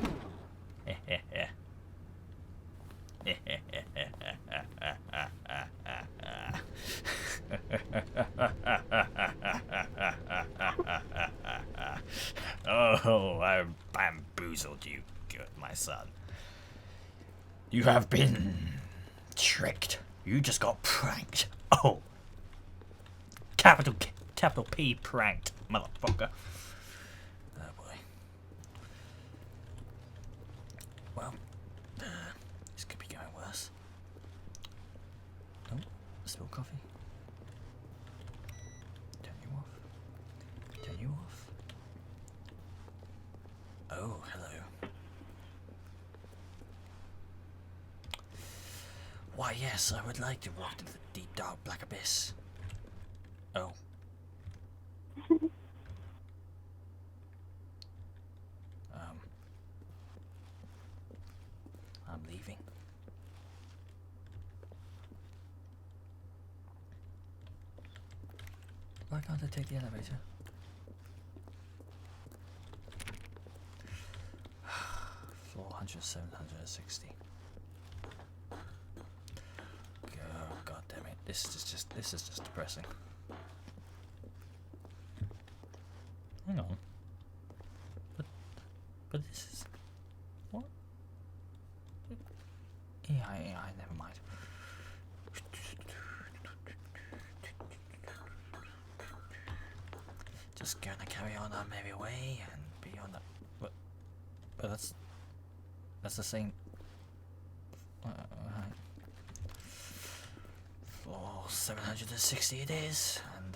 Oh, I bamboozled you, good, my son. You have been tricked. You just got pranked. Oh, capital P pranked, motherfucker. Oh boy. Well, this could be going worse. Oh, spilled coffee. Turn you off. Turn you off. Oh, hello. Why, yes, I would like to walk into the deep, dark, black abyss. Oh. I'm leaving. Why can't I take the elevator? Floor 100, 760. Oh, God damn it! This is just depressing. Hang on. But this is what? Yeah, never mind. Just gonna carry on our merry way and be on the. But that's the same. Right. Floor 760 it is, and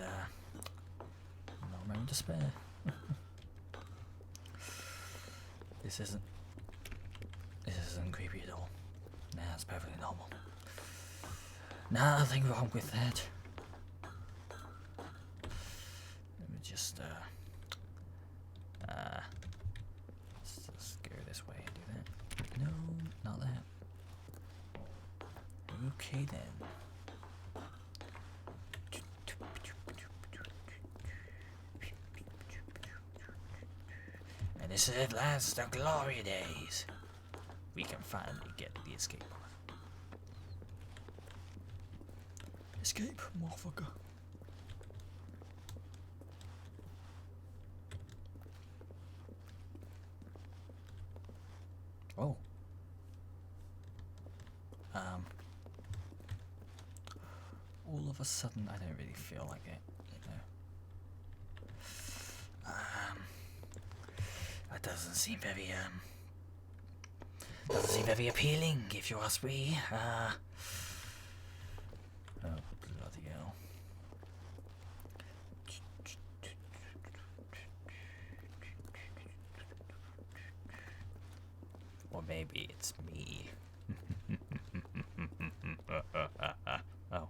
no room to spare. This isn't creepy at all. Nah, it's perfectly normal. Nothing wrong with that. Let me just let's just go this way and do that. No, not that. Okay then. And this is at last the glory days. We can finally get the escape pod. Escape, motherfucker. Oh. of a sudden, I don't really feel like it, you know. That doesn't seem very appealing, if you ask me. Oh, bloody hell. Or maybe it's me. Oh.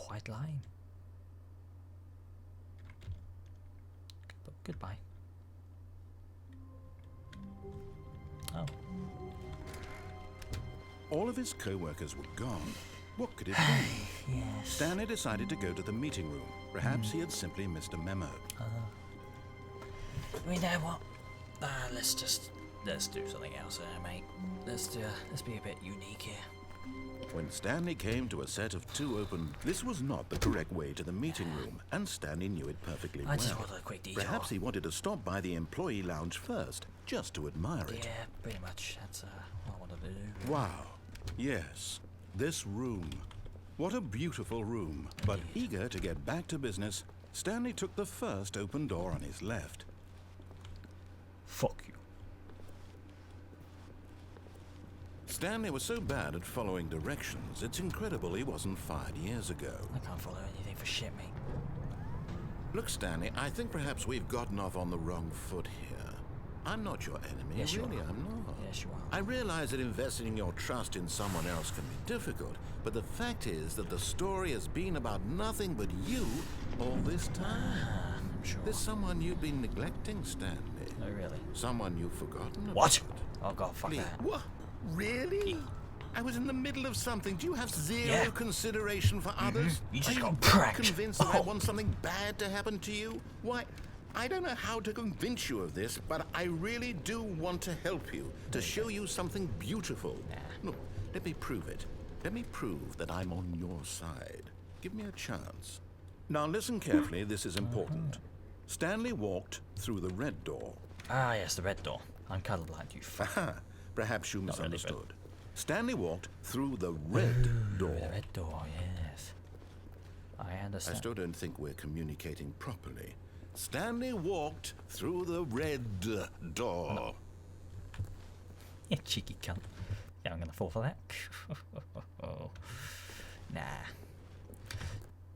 White line. Goodbye. Oh. All of his co-workers were gone. What could it be? Yes. Stanley decided to go to the meeting room. Perhaps he had simply missed a memo. We know what? Let's do something else there, mate. Let's be a bit unique here. When Stanley came to a set of 2 open, this was not the correct way to the meeting room, and Stanley knew it perfectly well. I just wanted a quick detour. Perhaps he wanted to stop by the employee lounge first, just to admire it. Yeah, pretty much. That's what I wanted to do. Wow. Yes. This room. What a beautiful room. But eager to get back to business, Stanley took the first open door on his left. Fuck you. Stanley was so bad at following directions, it's incredible he wasn't fired years ago. I can't follow anything for shit, mate. Look, Stanley, I think perhaps we've gotten off on the wrong foot here. I'm not your enemy. Yes, really, you are. I'm not. Yes, you are. I realize that investing your trust in someone else can be difficult, but the fact is that the story has been about nothing but you all this time. I'm sure. There's someone you've been neglecting, Stanley. Oh, really? Someone you've forgotten about. What? Oh, God, fuck Please. that. What? Really? I was in the middle of something. Do you have zero consideration for others? You just Are got you pranked. convinced that I want something bad to happen to you? Why, I don't know how to convince you of this, but I really do want to help you, to show you something beautiful. Look, let me prove it. Let me prove that I'm on your side. Give me a chance. Now listen carefully, this is important. Stanley walked through the red door. Ah, yes, the red door. I'm colorblind, you fuck. Aha, perhaps you Not really, misunderstood. Stanley walked through the red door. The red door, yes. I I understand. still don't think we're communicating properly. Stanley walked through the red door. You cheeky cunt. Yeah, I'm gonna fall for that. Nah.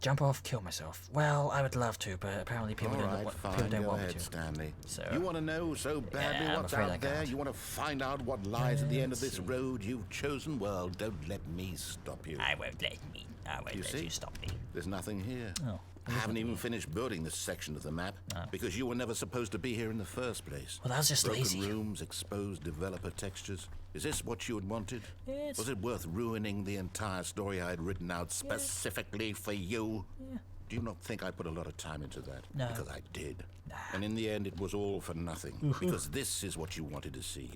Jump off, kill myself. Well, I would love to, but apparently people All don't, right, people fine, don't go want me ahead, to. Stanley. So, you want to know so badly yeah, I'm what's afraid I out there? can't. You want to find out what lies at the end of Let's this see. road you've chosen? Well, don't let me stop you. I won't let You see? you stop me. There's nothing here. Oh, I haven't even finished building this section of the map because you were never supposed to be here in the first place. Well, that was just Broken lazy. rooms, exposed developer textures. Is this what you had wanted? Yes. Was it worth ruining the entire story I had written out specifically for you? Yeah. Do you not think I put a lot of time into that? No. Because I did. And in the end, it was all for nothing. Because this is what you wanted to see.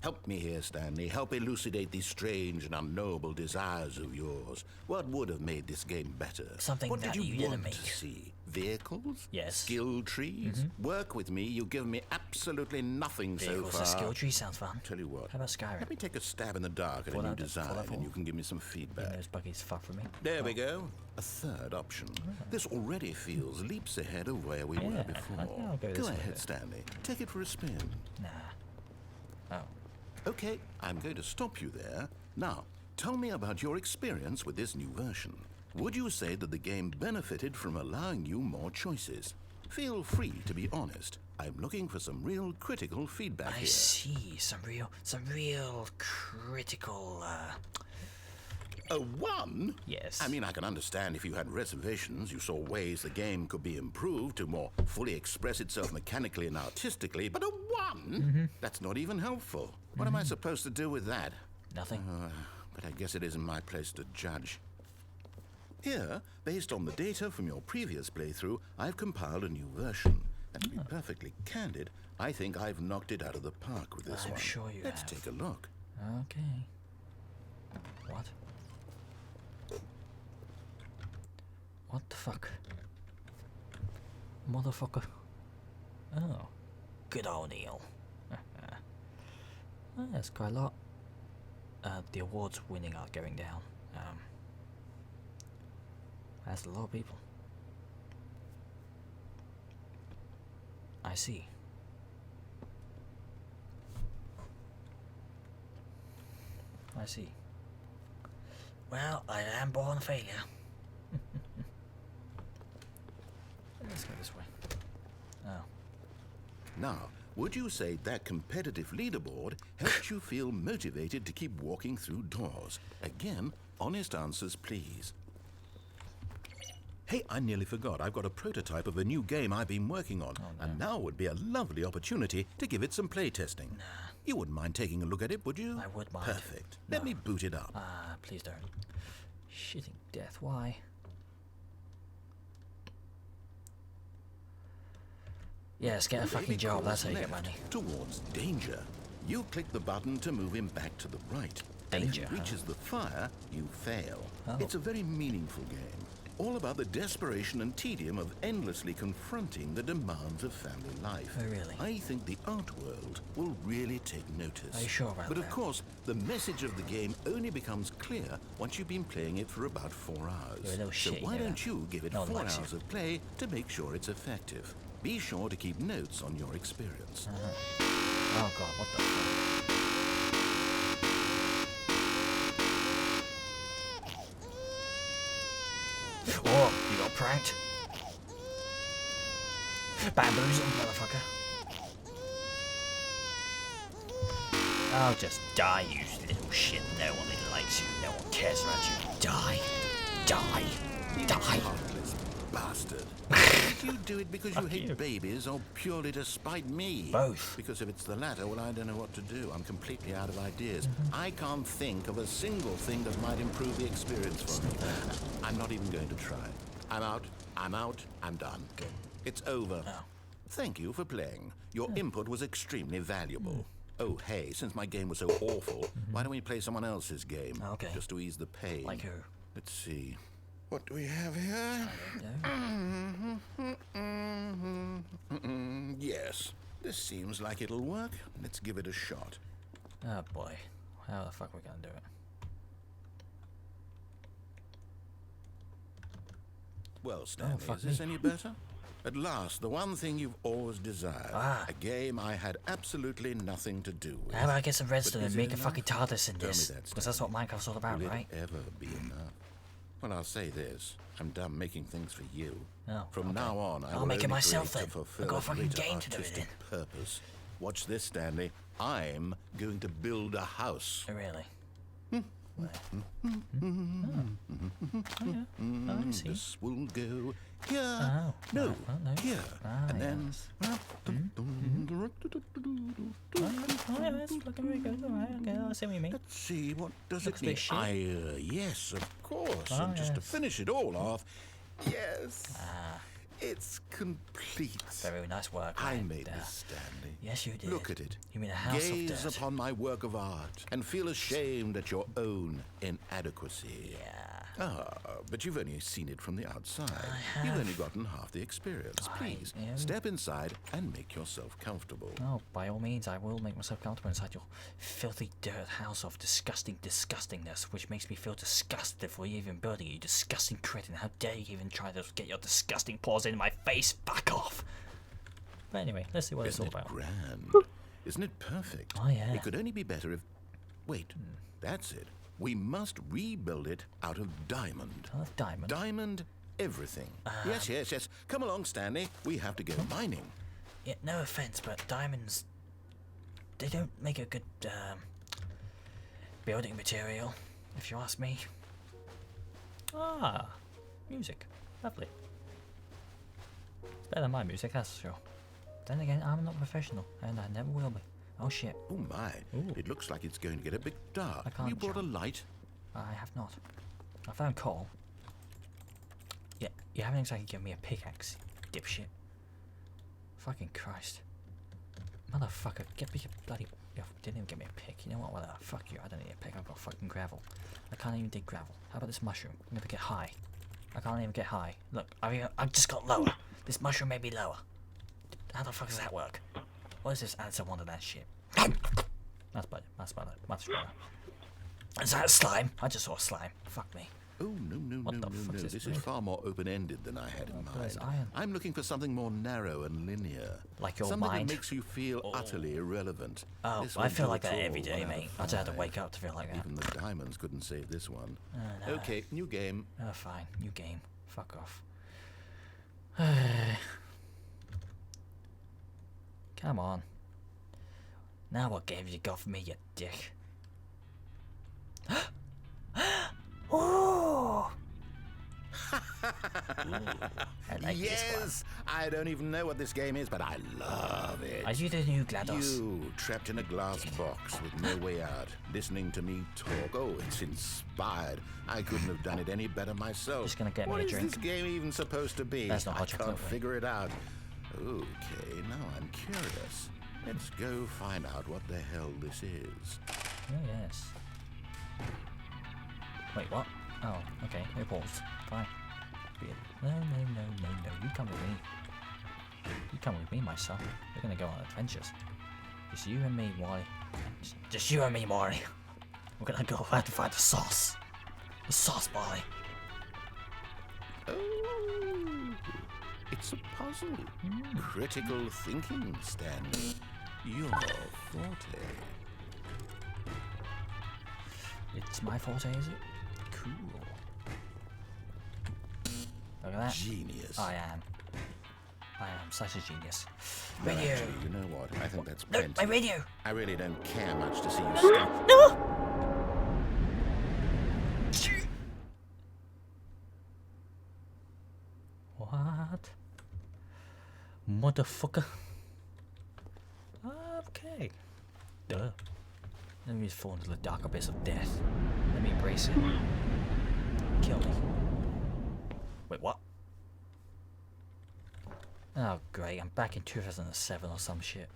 Help me here, Stanley. Help elucidate these strange and unknowable desires of yours. What would have made this game better? Something what that did you you didn't want make. to see? Vehicles? Yes. Skill trees? Work with me. You've given me absolutely nothing Vehicles so and far. skill tree sounds fun. Tell you what. How about Skyrim? Let me take a stab in the dark at a Fallout- new design, Fallout 4? and you can give me some Even feedback. those buggies fuck for me. There we go. A third option. This already feels leaps ahead of where we were Yeah, before. I'll go this way. ahead, Stanley. Take it for a spin. Nah. Oh. Okay, I'm going to stop you there. Now, tell me about your experience with this new version. Would you say that the game benefited from allowing you more choices? Feel free to be honest. I'm looking for some real critical feedback I here. see. Some real critical, A 1? Yes. I mean, I can understand if you had reservations, you saw ways the game could be improved to more fully express itself mechanically and artistically, but a 1? That's not even helpful. What am I supposed to do with that? Nothing. But I guess it isn't my place to judge. Here, based on the data from your previous playthrough, I've compiled a new version. And to be perfectly candid, I think I've knocked it out of the park with this I'm one. sure you Let's have. take a look. Okay. What? What the fuck? Motherfucker. Oh. Good old Neil. Oh, that's quite a lot. the awards winning are going down. That's a lot of people. I see. I see. Well, I am born a failure. Let's go this way. Oh. Now, would you say that competitive leaderboard helped you feel motivated to keep walking through doors? Again, honest answers, please. Hey, I nearly forgot. I've got a prototype of a new game I've been working on, and now would be a lovely opportunity to give it some playtesting. Nah. You wouldn't mind taking a look at it, would you? I would mind. Perfect. No. Let me boot it up. Please don't. Shitting death, why? Yes, get a fucking job, that's how you get money. Towards danger. You click the button to move him back to the right. Danger, And if he reaches the fire, you fail. Oh. It's a very meaningful game. All about the desperation and tedium of endlessly confronting the demands of family life. Oh, really? I think the art world will really take notice. Are you sure about But of that? course, the message of the game only becomes clear once you've been playing it for about 4 hours. You're a little So shit, why you know don't that. you give it No one 4 likes you. hours of play to make sure it's effective? Be sure to keep notes on your experience. Oh god, what the fuck? Oh, you got pranked. Bamboozled, motherfucker. Oh, just die, you little shit. No one likes you. No one cares about you. Die. Die. Die. Heartless bastard. Did you do it because you hate you. babies or purely to spite me? Both. Because if it's the latter, well, I don't know what to do. I'm completely out of ideas. I can't think of a single thing that might improve the experience for me. I'm not even going to try. I'm out. I'm out. I'm done. Good. It's over. Oh. Thank you for playing. Your input was extremely valuable. Oh, hey, since my game was so awful, why don't we play someone else's game? Okay. Just to ease the pain. Like who? Let's see. What do we have here? No. Yes, this seems like it'll work. Let's give it a shot. Oh boy. How the fuck are we gonna do it? Well, Stanley, fuck is this me. any better? At last, the one thing you've always desired. Ah. A game I had absolutely nothing to do with. How about I get some redstone is and it make a enough? fucking TARDIS in Tell me this? that, Because that's what Minecraft's all about, Will right? it ever be enough? Well, I'll say this. I'm done making things for you. Oh, From okay. now on, I I'll will make it only myself create then. to fulfill I've got a fucking greater game to do it artistic in. purpose. Watch this, Stanley. I'm going to build a house. Oh, really? Where? Oh, I see. This will go here. Oh, No, oh, no. here. Ah, And then... yes. Oh, yeah, that's looking very good. Alright, okay, I see what you mean. Let's see, what does Looks it a bit need? shit. Yes, of course. Ah, and just to yes. finish it all off, yes, Ah, it's complete. very nice work. I right made there. this, Stanley. Yes, you did. Look at it. You mean a house of Gaze dirt? upon my work of art and feel ashamed at your own inadequacy. Yeah. Ah, but you've only seen it from the outside. I You've have. only gotten half the experience. I Please, know. step inside and make yourself comfortable. Oh, by all means, I will make myself comfortable inside your filthy dirt house of disgusting disgustingness, which makes me feel disgusted for you even building it, you disgusting cretin. How dare you even try to get your disgusting paws in my face? Back off! But anyway, let's see what it's Isn't all it about. grand? Isn't it perfect? Oh, yeah. It could only be better if... Wait, that's it. We must rebuild it out of diamond. Oh, diamond. Diamond everything. Yes. Come along, Stanley. We have to go mining. Yeah, no offense, but diamonds, they don't make a good building material, if you ask me. Ah, music. Lovely. It's better than my music, that's for sure. Then again, I'm not professional, and I never will be. Oh shit, Oh my, Ooh. it looks like it's going to get a bit dark. I can't You brought a jump. light? I have not. I found coal. Yeah, you haven't exactly given me a pickaxe, dipshit. Fucking Christ. Motherfucker, get me a bloody... You didn't even give me a pick. You know what? Well, fuck you. I don't need a pick. I've got fucking gravel. I can't even dig gravel. How about this mushroom? I'm gonna get high. I can't even get high. Look, I've just got lower. This mushroom may be lower. How the fuck does that work? What is this Alice in Wonderland shit? That's better. That's better. Much better. Is that a slime? I just saw a slime. Fuck me. Oh, no. What the fuck is This this? is far more open-ended than I had in there's mind. iron. I'm looking for something more narrow and linear. Like your something mind. that makes you feel utterly irrelevant. Oh, This I won't feel do like at that all, every day, 1 out mate. of I just had to 5. wake up to feel like that. Even the diamonds couldn't save this one. No. Okay, new game. Oh, fine. New game. Fuck off. Come on. Now what game you got for me, you dick? Ooh! I like this one. Yes! I don't even know what this game is, but I love it. Are you the new GLaDOS? You, trapped in a glass box with no way out, listening to me talk. Oh, it's inspired. I couldn't have done it any better myself. Just gonna get me What a is drink. this game even supposed to be? That's not I hot chocolate, can't right? figure it out. Okay, now I'm curious. Let's go find out what the hell this is. Oh, yes. Wait, what? Oh, okay. No pause. Fine. Weird. No. You come with me. You come with me, my son. We're gonna go on adventures. Just you and me, Wally. Just you and me, Wally. We're gonna go out to find the sauce. The sauce, Wally. Oh, it's a puzzle. Critical thinking, Stanley. Your forte. It's my forte, is it? Cool. Look at that. Genius. I am such a genius. No, Radio. actually, you know what? I think that's No, plenty. my radio. I really don't care much to see you stop. No. What? Motherfucker. Okay. Duh. Let me just fall into the dark abyss of death. Let me embrace it. Kill me. Wait, what? Oh, great. I'm back in 2007 or some shit.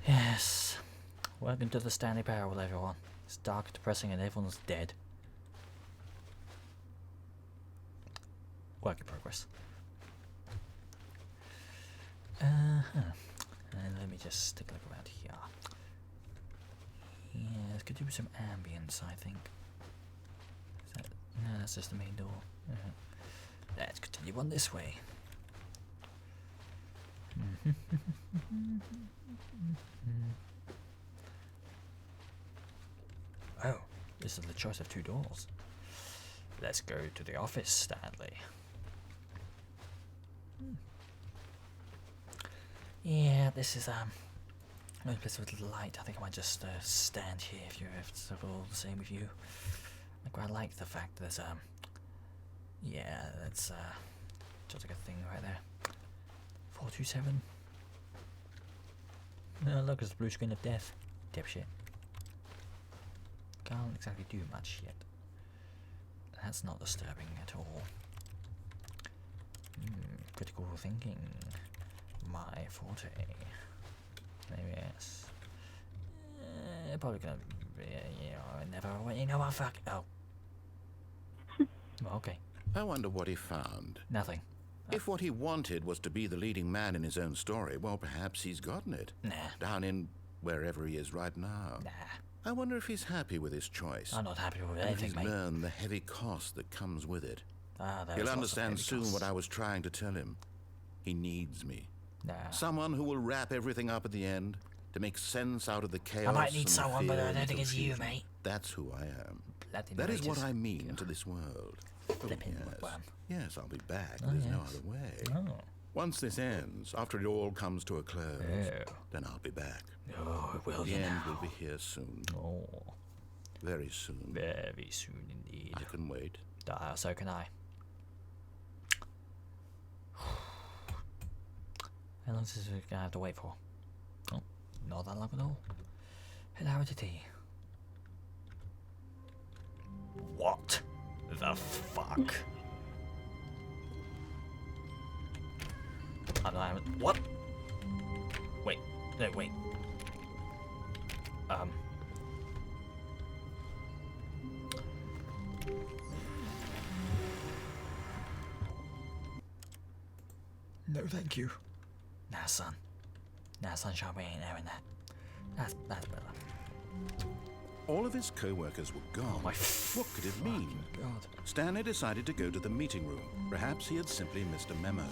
Yes. Welcome to the Stanley Parable, everyone. It's dark, depressing, and everyone's dead. Work in progress. And let me just stick a look around here. Yeah, let's go do some ambience, I think. Is that, no, that's just the main door. Let's continue on this way. Oh, this is the choice of two doors. Let's go to the office, Stanley. Yeah, this is a place with light. I think I might just stand here if it's all the same with you. I quite like the fact there's yeah, that's just like a thing right there. 427. No, look, it's the blue screen of death. Dipshit. Can't exactly do much yet. That's not disturbing at all. Critical thinking. My forte. Maybe yes. Probably gonna be, never. You know what? Fuck. Oh. Well, okay. I wonder what he found. Nothing. If what he wanted was to be the leading man in his own story, well, perhaps he's gotten it. Nah. Down in wherever he is right now. Nah. I wonder if he's happy with his choice. I'm not happy with And if anything, he's mate. learned the heavy cost that comes with it. There's He'll lots of understand heavy soon costs. what I was trying to tell him. He needs me. Nah. Someone who will wrap everything up at the end to make sense out of the chaos. I might need and the someone, but I fear don't and think it's you, confusion. mate. That's who I am. Bloody That is what noises. I mean to this world. Oh, Flipping yes. worm. Yes, I'll be back. Oh, There's no yes. other way. Oh. Once this ends, after it all comes to a close, Oh. then I'll be back. Oh, will The you end now? will be here soon. Oh, Very soon. very soon indeed. I can wait. So can I. How long is this gonna have to wait for? Oh, not that long at all. Hilarity. What the fuck? I'm not having. What? Wait. No, wait. No, thank you. Nah, son. Nah, sunshine, we ain't having that. That's better. all of his co-workers were gone. What could it mean? God. Stanley decided to go to the meeting room. Perhaps he had simply missed a memo.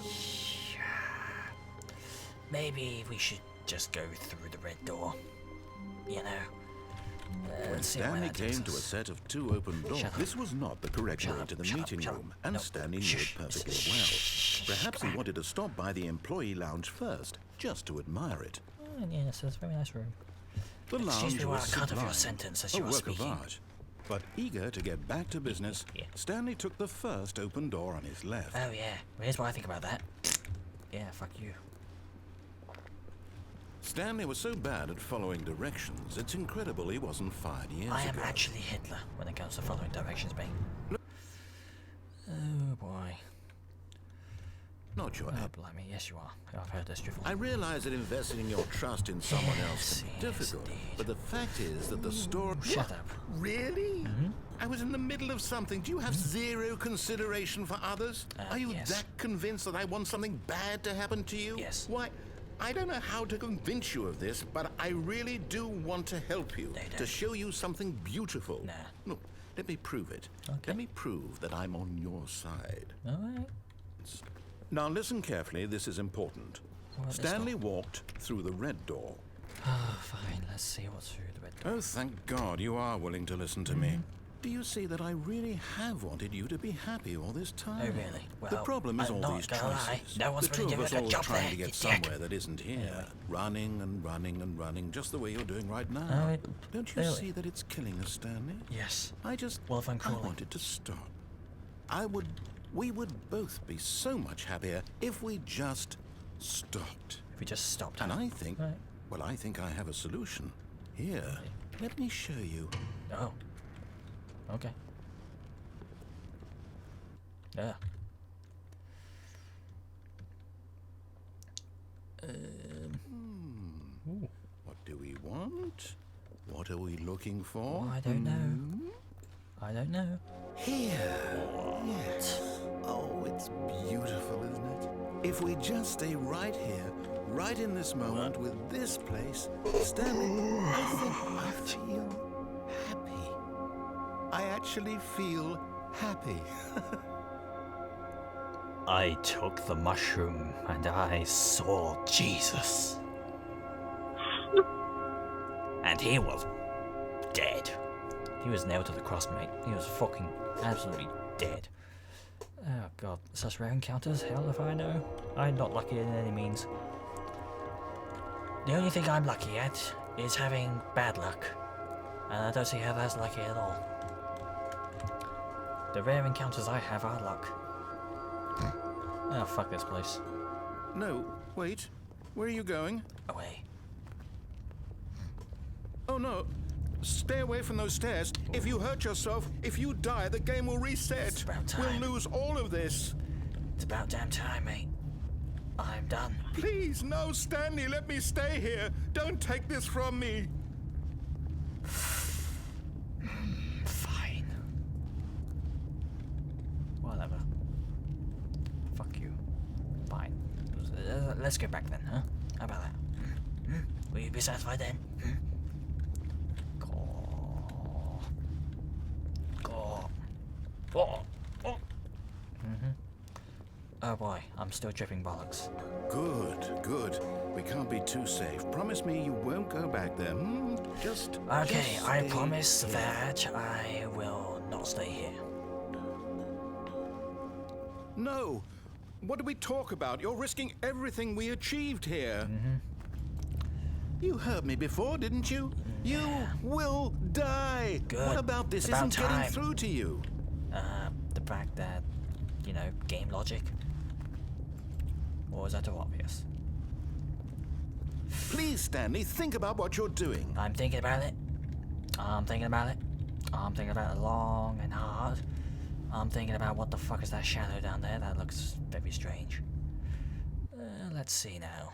Maybe we should just go through the red door. You know. When Let's see where Stanley that takes came to a us. set of 2 open doors, Shut up. this was not the correct Shut way up, to the shut up, meeting shut room, up. and No. Stanley knew Shh. it perfectly Shh. well. Perhaps he wanted to stop by the employee lounge first, just to admire it. Oh, yes, it's a very nice room. The Excuse lounge me while I was cut off your sublime, sentence as a you were work of speaking. art. But eager to get back to business, Yeah. Stanley took the first open door on his left. Oh yeah, well, here's what I think about that. Yeah, fuck you. Stanley was so bad at following directions, it's incredible he wasn't fired years I am ago. actually Hitler when it comes to following directions, mate. Oh boy. Not your Oh, head. blimey, yes you are. I've heard this before. I realize that investing your trust in someone else can be Yes, difficult, indeed. but the fact is that the story... Shut up. Really? I was in the middle of something. Do you have zero consideration for others? Are you yes. that convinced that I want something bad to happen to you? Yes. Why, I don't know how to convince you of this, but I really do want to help you, No, to don't. show you something beautiful. Nah. Look, let me prove it. Okay. Let me prove that I'm on your side. Alright. Now listen carefully, this is important. Well, let's Stanley walked through the red door. Oh, fine, let's see what's through the red door. Oh, thank God you are willing to listen to me. Do you see that I really have wanted you to be happy all this time? Oh, really? The Well, problem is I'm all not these gonna lie. choices. No one's the two really of us doing a all job trying there, to get you somewhere dick. that isn't here. Anyway. Running and running and running, just the way you're doing right now. Oh, Don't you really? see that it's killing us, Stanley? Yes. Well, if I'm I crawling. wanted to stop. We would both be so much happier if we just stopped. If we just stopped. And I think, Right. well, I think I have a solution. Here, let me show you. Oh. Okay. Yeah. Ooh. What do we want? What are we looking for? Oh, I don't know. I don't know. Here. Yes. Oh, it's beautiful, isn't it? If we just stay right here, right in this moment with this place, Stanley, I think I feel happy. I actually feel happy. I took the mushroom and I saw Jesus. And he was dead. He was nailed to the cross, mate. He was fucking absolutely dead. Oh god, such rare encounters, hell if I know. I'm not lucky in any means. The only thing I'm lucky at is having bad luck. And I don't see how that's lucky at all. The rare encounters I have are luck. Oh, fuck this place. No, wait. Where are you going? Away. Oh no. Stay away from those stairs. If you hurt yourself, if you die, the game will reset. It's about time. We'll lose all of this. It's about damn time, mate. I'm done. Please, no, Stanley, let me stay here. Don't take this from me. Fine. Whatever. Fuck you. Fine. Let's go back then, huh? How about that? Will you be satisfied then? Go. Go. Oh. Oh. Oh boy, I'm still dripping bollocks. Good, good. We can't be too safe. Promise me you won't go back there. Just. Okay, just I stay promise here. that I will not stay here. No. What did we talk about? You're risking everything we achieved here. You heard me before, didn't you? You will die. Good. What about this It's about isn't time. getting through to you? The fact that, you know, game logic? Or is that too obvious? Please, Stanley, think about what you're doing. I'm thinking about it. I'm thinking about it. I'm thinking about it long and hard. I'm thinking about what the fuck is that shadow down there? That looks very strange. Let's see now.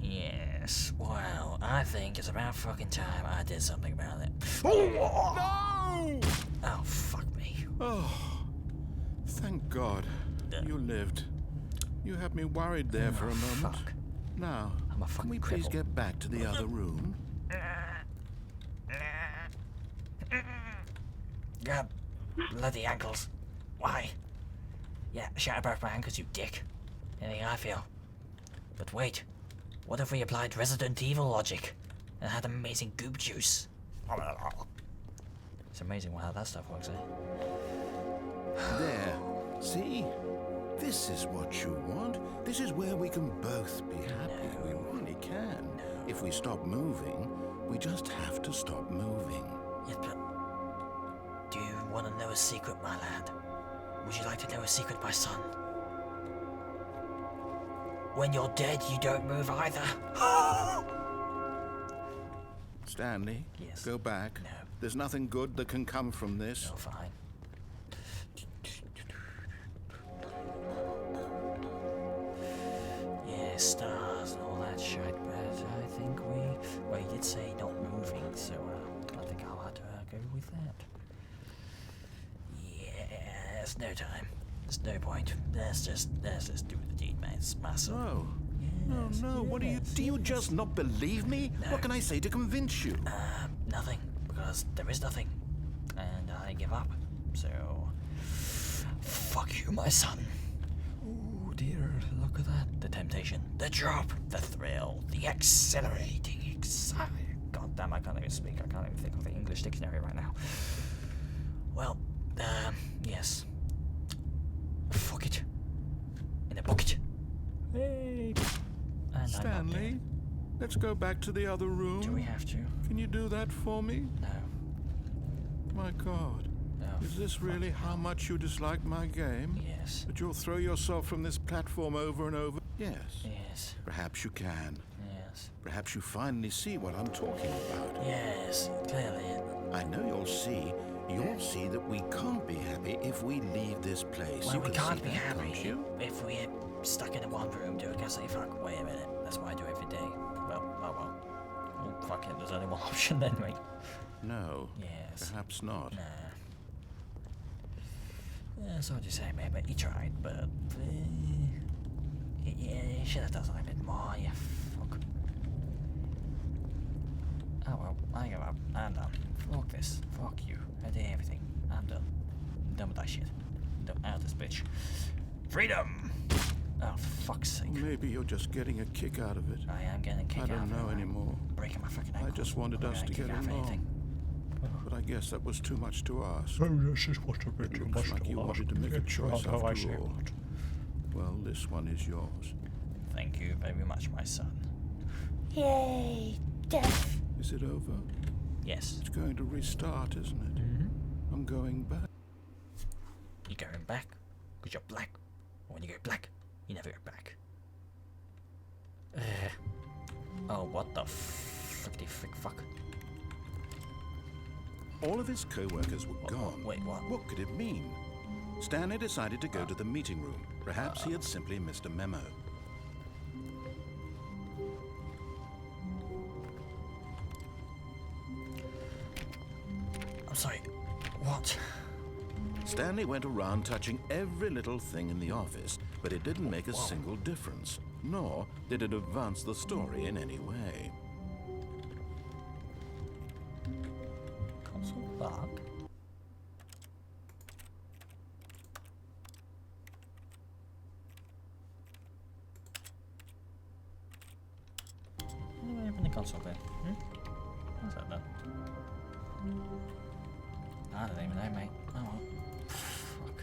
Yes, well, I think it's about fucking time I did something about it. No! Oh, fuck me. Oh, thank God. You lived. You had me worried there for a moment. Fuck. Now, I'm a can we fucking please cripple. get back to the other room? God, bloody ankles. Why? Yeah, shut about my ankles, you dick. Anything I feel. But wait, what if we applied Resident Evil logic and had amazing goop juice? It's amazing how that stuff works, eh? There. See? This is what you want. This is where we can both be happy. We really can. If we stop moving, we just have to stop moving. Yes, but do you want to know a secret, my lad? Would you like to know a secret, my son? When you're dead, you don't move either. Stanley, Yes. go back. No. There's nothing good that can come from this. Oh, fine. Yeah, stars and all that shit, but I think well, you did say not moving, so I think I'll have to go with that. Yeah, there's no time. There's no point. Let's just do the deed, man. It's my son. No. Yes, No, what do you just not believe me? No. What can I say to convince you? Nothing, because there is nothing. And I give up. So, fuck you, my son. Oh dear, look at that. The temptation, the drop, the thrill, the exhilarating excitement. God damn, I can't even speak. I can't even think of the English dictionary right now. Well, yes. Fuck it. In a bucket. Hey. And I'm Stanley, let's go back to the other room. do we have to? Can you do that for me? No. My God. No. Is this really how much you dislike my game? Yes. That you'll throw yourself from this platform over and over? Yes. Yes. Perhaps you can. Yes. Perhaps you finally see what I'm talking about. Yes. Clearly. I know you'll see. You'll see that we can't be happy if we leave this place. Well, You we can can't see be that, happy can't you? if we're stuck in a one room doing a say fuck. Wait a minute. That's what I do every day. Well, oh well. Well, fuck it. There's only one option then, mate. No. Yes. Perhaps not. Nah. Yeah, so what you say, mate? But you tried, but yeah, you should have done something a bit more. Yeah, fuck. Oh well, I give up. I'm done. Fuck this. Fuck you. I did everything. I'm done. I'm done with that shit. I'm done out of this bitch. Freedom! Oh, fuck's sake. Maybe you're just getting a kick out of it. I am getting a kick out I don't of it. know I'm anymore. breaking my fucking I ankles. just wanted I'm us gonna to kick get out of along. anything. But I guess that was too much to ask. Oh, yes, it was a bit It too looks much like to you ask. wanted to make a It's choice not how I after say all. it. Well, this one is yours. Thank you very much, my son. Yay! Death! Is it over? Yes. It's going to restart, isn't it? Mm-hmm. I'm going back. You're going back because you're black. When you go black, you never go back. Oh, what the frickety frick fuck? All of his co-workers were gone. Wait, what? What could it mean? Stanley decided to go to the meeting room. Perhaps he had simply missed a memo. I'm sorry. What? Stanley went around touching every little thing in the office, but it didn't make a Whoa. single difference, nor did it advance the story in any way. Console bug? Open the console then. What's that then? I don't even know, mate. Oh well. Fuck.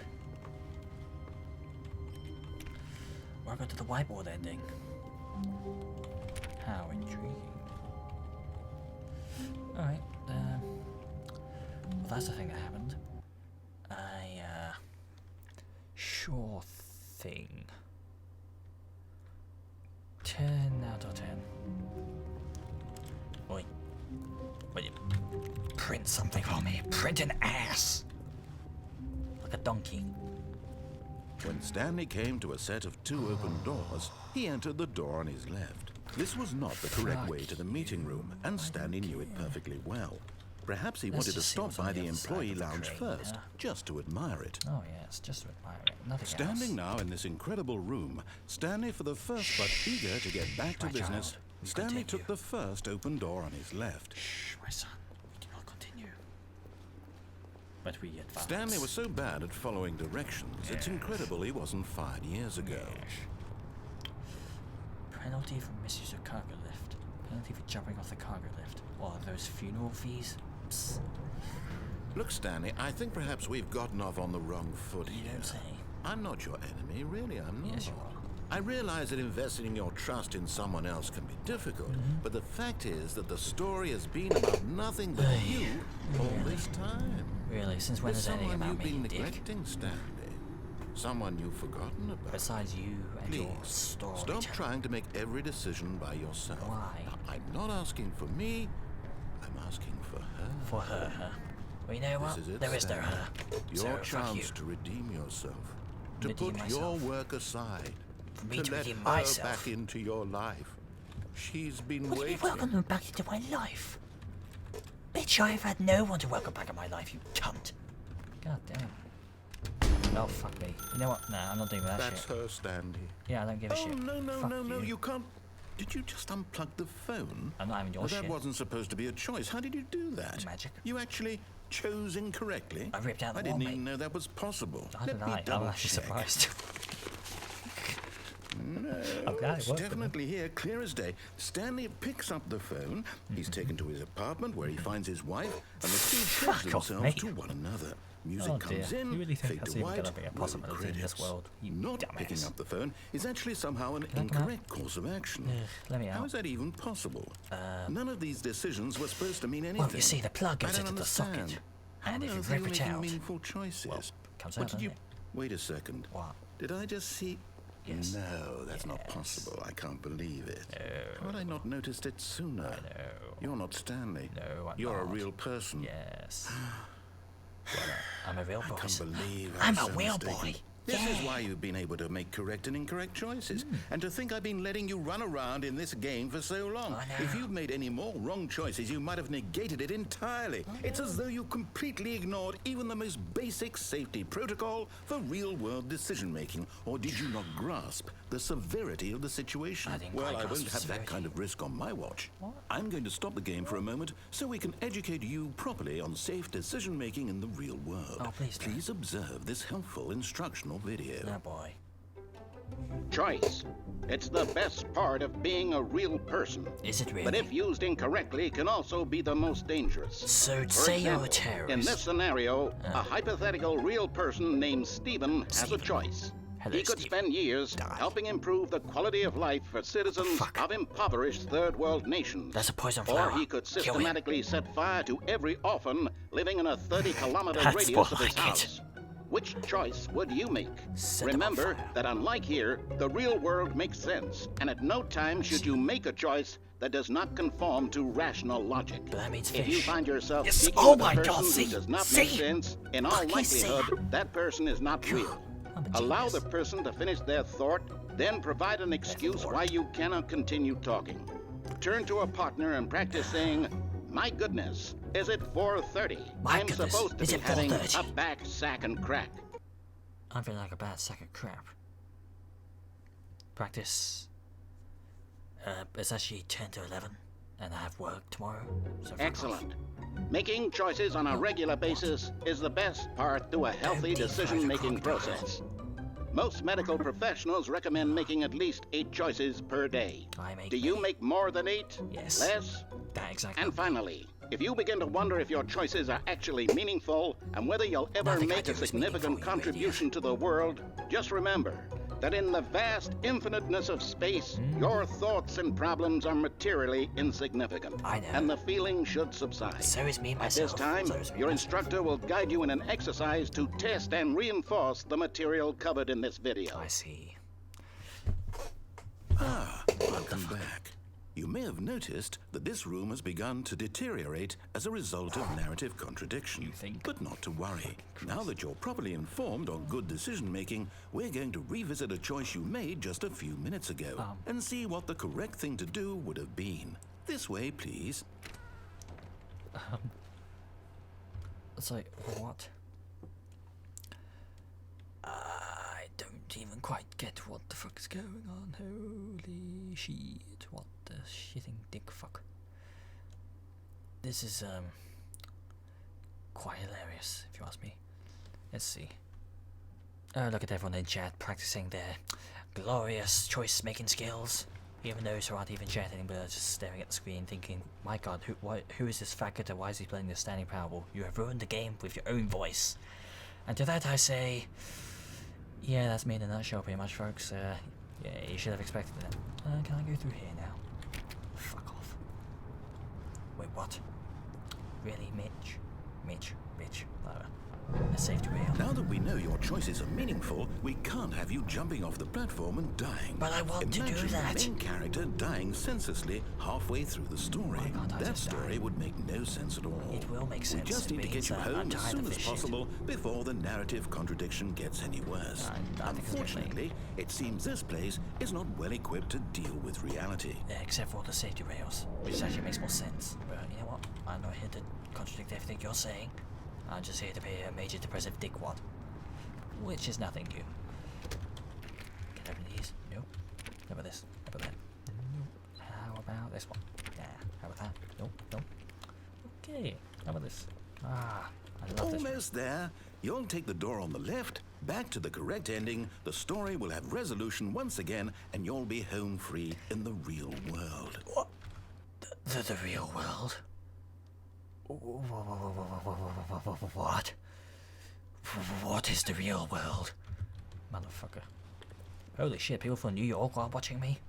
Where I go to the whiteboard ending? How intriguing. Alright, well that's the thing that happened. Sure thing. 10 out of 10. Oi. Will you print something for me? Print an ass! Like a donkey. When Stanley came to a set of 2 open doors, he entered the door on his left. This was not the correct way to the meeting room, and Stanley knew it perfectly well. Perhaps he Let's wanted to just see stop what's on by the the other side employee of the lounge crate, first, yeah. just to admire it. Oh yes, just to admire it. Nothing Standing else. now in this incredible room, Stanley, for the first but eager to get back to my business, child, you Stanley continue. took the first open door on his left. Shh, my son. Do not continue. but we advance. Stanley was so bad at following directions, it's incredible he wasn't fired years ago. Penalty for misuse of cargo lift. Penalty for jumping off the cargo lift. What are those funeral fees? Psst. Look, Stanley, I think perhaps we've gotten off on the wrong foot You here. don't say. I'm not your enemy, really, I'm not. Yes, you are. I realize that investing your trust in someone else can be difficult, but the fact is that the story has been about nothing but you all this time. Really, since when There's is anything someone about you've me, been dick? neglecting, Stanley. Someone you've forgotten about. Besides you and your Please, story. stop trying to make every decision by yourself. Why? Now, I'm not asking for me, I'm asking for her. For her, huh? Well, you know what? This is it, There is no Stanley. her. Your So, fuck you. chance to redeem yourself. To Redeem put myself. your work aside. For me to to let redeem her myself. back into your life. She's been What do you mean waiting. welcome them back into my life? Bitch, I've had no one to welcome back in my life, you cunt. God damn. Oh, fuck me. You know what? Nah, I'm not doing that That's shit. her, Stanley. Yeah, I don't give a Oh, shit. no, Fuck no, you. you can't. Did you just unplug the phone? I'm not having your Well, shit. that wasn't supposed to be a choice. How did you do that? Magic. You actually chose incorrectly? I ripped out the I didn't wall, even mate. know that was possible. I don't Let me know. I'm double actually check. surprised. No, I'm glad it it's worked, definitely here, clear as day. Stanley picks up the phone. He's taken to his apartment where he finds his wife, and the two pledge Fuck off, themselves mate. to one another. Music Oh, comes dear. in, You really think fade that's to even white, gonna be a roll possibility in this credits. world, you Not dumbass. picking up the phone is actually somehow an Can I come out? incorrect course of action. Let me How out. is that even possible? None of these decisions were supposed to mean anything. Well, you see, the plug I goes don't into the socket. understand. And How if on you earth are rip it making out, meaningful choices? well, comes What out, did you? doesn't Wait a second. What? Did I just see? Yes. No, that's not Yes. possible. I can't believe it. No. How had I not noticed it sooner? No. You're not Stanley. No, I'm You're not. a real person. Yes. Well, I'm a real boy. I can't believe I'm so a real mistaken. boy. This is Yeah. why you've been able to make correct and incorrect choices. And to think I've been letting you run around in this game for so long. I know. If you'd made any more wrong choices, you might have negated it entirely. It's as though you completely ignored even the most basic safety protocol for real-world decision-making. Or did you not grasp the severity of the situation? I didn't Well, quite I grasp won't the have that severity. kind of risk on my watch. What? I'm going to stop the game for a moment so we can educate you properly on safe decision-making in the real world. Oh, please don't. Please observe this helpful instructional video. No, boy. Choice. It's the best part of being a real person. Is it really? But if used incorrectly, can also be the most dangerous. So For say you're a example, terrorist. in this scenario, a hypothetical real person named Stephen has a Stephen. choice. Hello, He could Stephen. spend years Die. helping improve the quality of life for citizens Fuck. of impoverished third world nations. That's a poison Or flower. he could Kill him. systematically set fire to every orphan living in a 30-kilometer That's radius more of his like it. house. Which choice would you make? Set them on Remember fire. that unlike here, the real world makes sense, and at no time should you make a choice that does not conform to rational logic. But that means If you fish. find yourself Yes. speaking Oh with my a person God, see? who does not See? make sense, in all Fucking see? likelihood, that person is not real. I'm a Allow genius. the person to finish their thought, then provide an excuse Lord. why you cannot continue talking. Turn to a partner and practice saying, "My goodness, is it 4:30? My I'm goodness, supposed to is be it having 4:30? a back, sack, and crack." I'm feeling like a bad sack of crap. Practice. It's actually 10 to 11, and I have work tomorrow. So fuck off. Excellent. Making choices on a regular basis is the best part to a healthy deep fry the decision-making crocodile. process. Most medical professionals recommend making at least 8 choices per day. I make Do you many. make more than 8? Yes. Less? That exactly. And finally, if you begin to wonder if your choices are actually meaningful and whether you'll ever Nothing I make do a is meaningful, significant you contribution to the world, just remember that in the vast infiniteness of space, your thoughts and problems are materially insignificant. I know. And the feeling should subside. So is me At myself. this time, So is me your myself. instructor will guide you in an exercise to test and reinforce the material covered in this video. I see. Welcome back. You may have noticed that this room has begun to deteriorate as a result of narrative contradiction. You think? But not to worry. Now that you're properly informed on good decision-making, we're going to revisit a choice you made just a few minutes ago and see what the correct thing to do would have been. This way, please. It's like, what? I don't even quite get what the fuck is going on. Holy shit. What the shitting dick fuck. This is, quite hilarious, if you ask me. Let's see. Oh, look at everyone in chat practicing their glorious choice-making skills. Even those who aren't even chatting, but are just staring at the screen thinking, my god, who is this faggot, why is he playing this Stanley Parable? You have ruined the game with your own voice. And to that I say, yeah, that's me in a nutshell pretty much, folks. Yeah, you should have expected that. Can I go through here now? Fuck off. Wait, what? Really, Mitch? Mitch. A safety rail. Now that we know your choices are meaningful, we can't have you jumping off the platform and dying. But I want to do Imagine that. the main character dying senselessly halfway through the story. Why can't I That just story die? would make no sense at all. It will make sense. We just It need to means get you that I'm home as tired soon of as this shit. possible before the narrative contradiction gets any worse. I think it's gonna Unfortunately, it seems this place is not well equipped to deal with reality. Except for all the safety rails, which actually makes more sense. But you know what? I'm not here to contradict everything you're saying. I'm just here to be a major depressive dickwad. Which is nothing new. Can I open these? Nope. How about this? How about that? Nope. How about this one? Yeah. How about that? Nope. Okay. How about this? Ah, I love this. Almost there. You'll take the door on the left, back to the correct ending, the story will have resolution once again, and you'll be home free in the real world. What? The real world? What? What is the real world? Motherfucker. Holy shit, people from New York are watching me?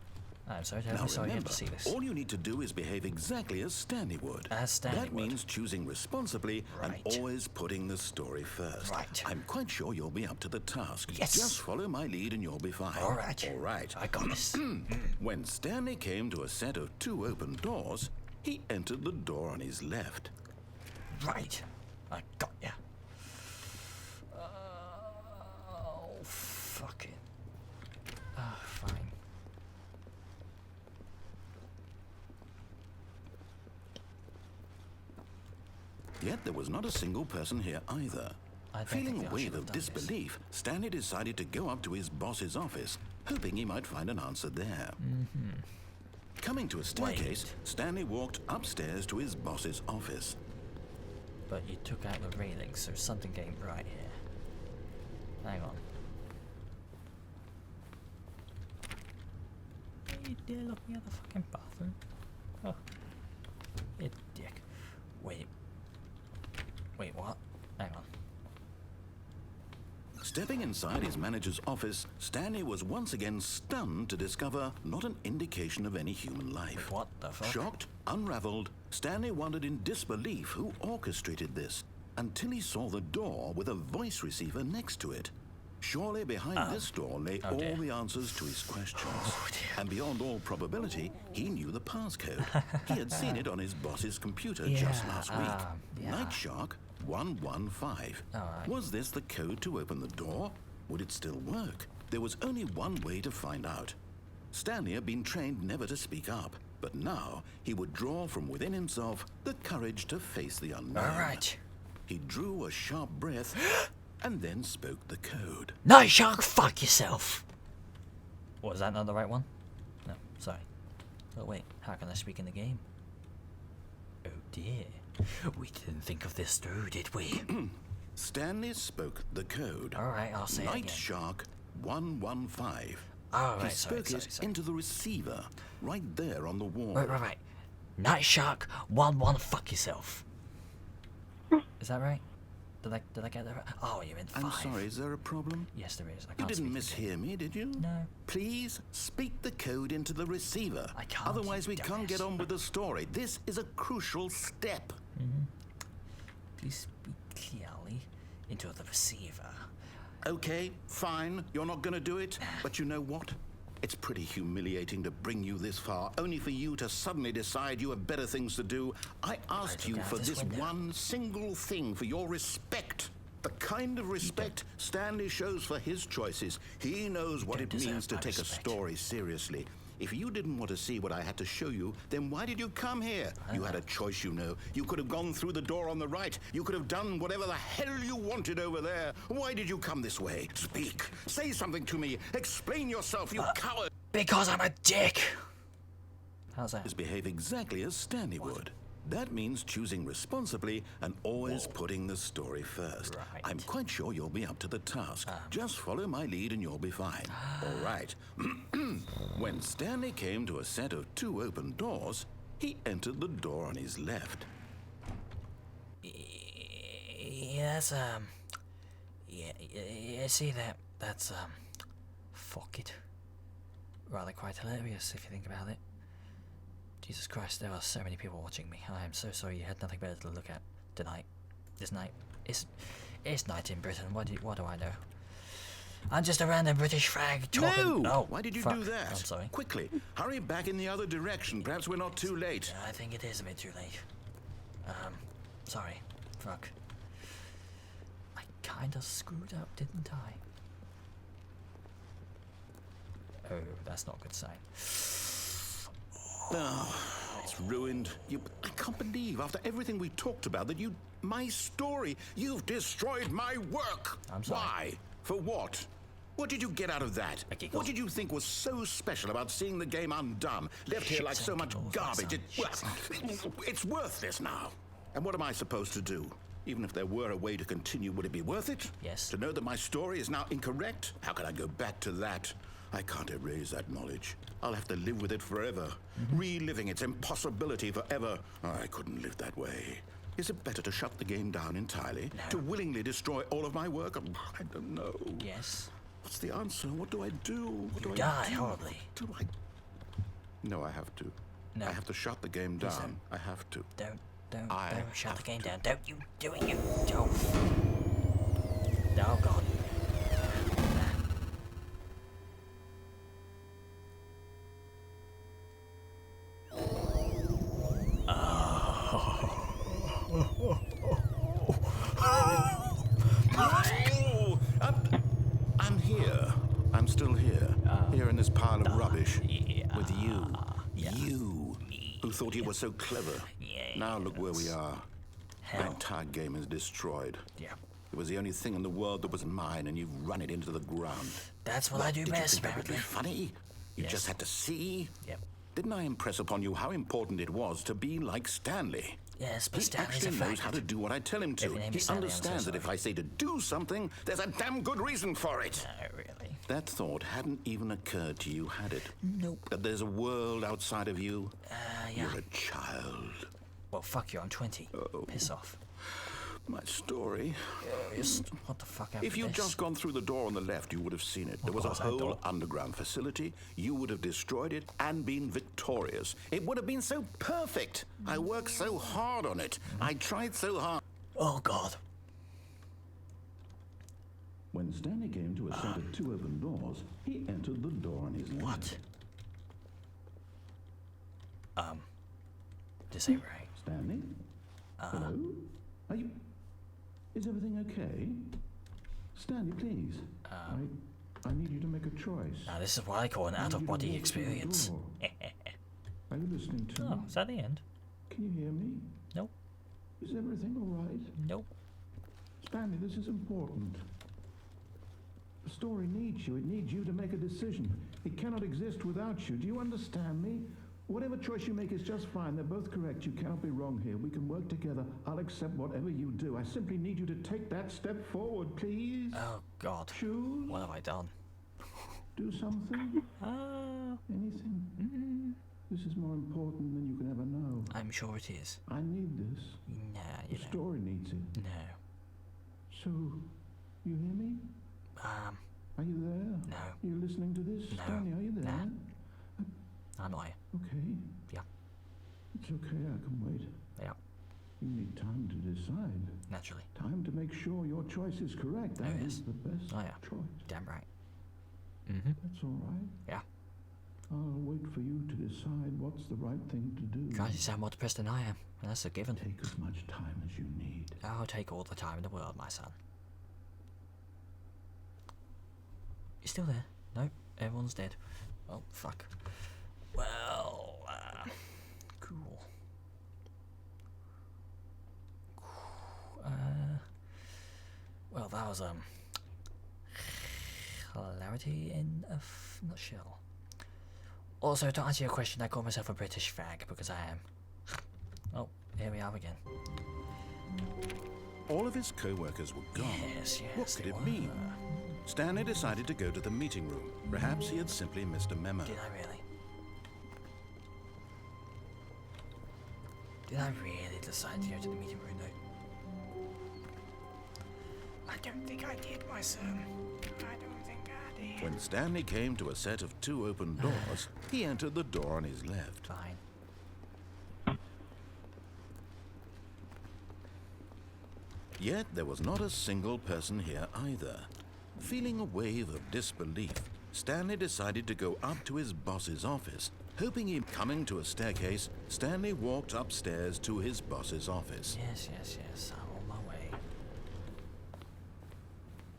I'm so terribly Now sorry you have remember, to see this. all you need to do is behave exactly as Stanley would. As Stanley That would. means choosing responsibly Right. and always putting the story first. Right. I'm quite sure you'll be up to the task. Yes. Just follow my lead and you'll be fine. All right. All right. I got this. When Stanley came to a set of 2 open doors, he entered the door on his left. Right. I got ya. Oh, fuck it. Ah, fine. Yet there was not a single person here either. I don't Feeling think a I wave should have of done this. disbelief, Stanley decided to go up to his boss's office, hoping he might find an answer there. Coming to a staircase, Wait. Stanley walked upstairs to his boss's office. But you took out the railings, so something ain't right here. Hang on. Are you dare looking at the fucking bathroom? Oh. You dick. Wait, what? Hang on. Stepping inside his manager's office, Stanley was once again stunned to discover not an indication of any human life. What the fuck? Shocked, unraveled, Stanley wondered in disbelief who orchestrated this, until he saw the door with a voice receiver next to it. Surely behind this door lay all dear. the answers to his questions. Oh, dear. And beyond all probability, he knew the passcode. He had seen it on his boss's computer Yeah, just last week. yeah. Night Shark 115. Alright. Was this the code to open the door? Would it still work? There was only one way to find out. Stanley had been trained never to speak up, but now he would draw from within himself the courage to face the unknown. Alright. He drew a sharp breath and then spoke the code. Night Shark, fuck yourself! Was that not the right one? No, sorry. Oh wait, how can I speak in the game? Oh dear. We didn't think of this through, did we? Stanley spoke the code. Alright, I'll say it Night again. Shark 115. Oh, He right, spoke sorry. it into the receiver, right there on the wall. Right. Night Shark 11, fuck yourself. Is that right? Did I get that right? Oh, you meant 5. I'm sorry, is there a problem? Yes, there is. I You can't didn't speak again. mishear me, did you? No. Please speak the code into the receiver. I can't, Otherwise, you we can't dumbass. get on with the story. This is a crucial step. Please speak clearly into the receiver. Okay, fine. You're not going to do it. But you know what? It's pretty humiliating to bring you this far, only for you to suddenly decide you have better things to do. I asked look you out for this this window. one single thing, for your respect. The kind of respect Stanley shows for his choices. He knows what Don't it means deserve to my take a respect. story seriously. If you didn't want to see what I had to show you, then why did you come here? You had a choice, you know. You could have gone through the door on the right. You could have done whatever the hell you wanted over there. Why did you come this way? Speak. Say something to me. Explain yourself, you coward. Because I'm a dick! How's that? Behave exactly as Stanley would. That means choosing responsibly and always putting the story first. Right. I'm quite sure you'll be up to the task. Just follow my lead and you'll be fine. All right. When Stanley came to a set of 2 open doors, he entered the door on his left. Yes, yeah, see that's, fuck it. Rather quite hilarious if you think about it. Jesus Christ, there are so many people watching me. I am so sorry you had nothing better to look at tonight. This night. It's night in Britain. What do I know? I'm just a random British fag talking. No! Oh, Why did you fuck. do that? I'm sorry. Quickly, hurry back in the other direction. Perhaps we're not too late. I think it is a bit too late. Sorry. Fuck. I kinda screwed up, didn't I? Oh, that's not a good sign. Oh, it's ruined. I can't believe, after everything we talked about, that my story, you've destroyed my work. I'm sorry. Why? For what? What did you get out of that? A giggle. What did you think was so special about seeing the game undone, left here like so much Giggles, garbage? my son. It's worthless now. And what am I supposed to do? Even if there were a way to continue, would it be worth it? Yes. To know that my story is now incorrect? How can I go back to that? I can't erase that knowledge. I'll have to live with it forever, reliving its impossibility forever. I couldn't live that way. Is it better to shut the game down entirely? No. To willingly destroy all of my work? I don't know. Yes. What's the answer? What do I do? What You do I die do? horribly. What do I... No, I have to. No. I have to shut the game Please down. I have to. Don't I shut the have game to. down. Don't you do it, you don't. Oh, God. Oh, I'm here. I'm still here. Here in this pile of rubbish. Yeah. With you. Yeah. You. Who thought you were so clever. Yes. Now look where we are. The Hell. entire game is destroyed. Yeah. It was the only thing in the world that was mine, and you've run it into the ground. That's what I do Did best, you think that would be apparently. funny? You Yes. just had to see? Yep. Didn't I impress upon you how important it was to be like Stanley? Yes, but He Stanley's actually a knows how to faggot. do what I tell him If to. your name He is Stanley, I'm so understands that if sorry. I say to do something, there's a damn good reason for it. No, really. That thought hadn't even occurred to you, had it? Nope. That there's a world outside of you? Yeah. You're a child. Well, fuck you, I'm 20. Piss off. My story. Just, what the fuck happened If you'd just gone through the door on the left, you would have seen it. There was a course I whole don't. underground facility. You would have destroyed it and been victorious. It would have been so perfect. I worked so hard on it. I tried so hard. Oh, God. When Stanley came to a set of 2 open doors, he entered the door on his left. What? This ain't right. Stanley? Hello? Are you... Is everything okay? Stanley, please. I need you to make a choice. Now, this is what I call an I need you to out-of-body walk through the experience. door. Are you listening to me? Oh, is that the end? Can you hear me? Nope. Is everything all right? Nope. Stanley, this is important. The story needs you. It needs you to make a decision. It cannot exist without you. Do you understand me? Whatever choice you make is just fine. They're both correct. You cannot be wrong here. We can work together. I'll accept whatever you do. I simply need you to take that step forward, please. Oh, God. Choose. What have I done? Do something. Uh, Anything. This is more important than you can ever know. I'm sure it is. I need this. Nah, The you know. story needs it. No. So, you hear me? Are you there? No. You listening to this? No. Stanley, are you there? Nah. I'm not here. Okay. Yeah. It's okay, I can wait. Yeah. You need time to decide. Naturally. Time to make sure your choice is correct. That Oh, is yes. the best Oh, yeah. choice. Damn right. That's all right. Yeah. I'll wait for you to decide what's the right thing to do. Guys, you sound more depressed than I am. And that's a given. Take as much time as you need. I'll take all the time in the world, my son. You still there? No, everyone's dead. Oh, fuck. Well, cool. Well, that was, hilarity in a nutshell. Also, to answer your question, I call myself a British fag because I am. Oh, here we are again. All of his co-workers were gone. Yes, What could it mean? Stanley decided to go to the meeting room. Perhaps he had simply missed a memo. Did I really? Did I really decide to go to the meeting room though? I don't think I did, my son. I don't think I did. When Stanley came to a set of 2 open doors, he entered the door on his left. Fine. Yet there was not a single person here either. Feeling a wave of disbelief, Stanley decided to go up to his boss's office. Hoping he'd coming to a staircase, Stanley walked upstairs to his boss's office. Yes, I'm on my way.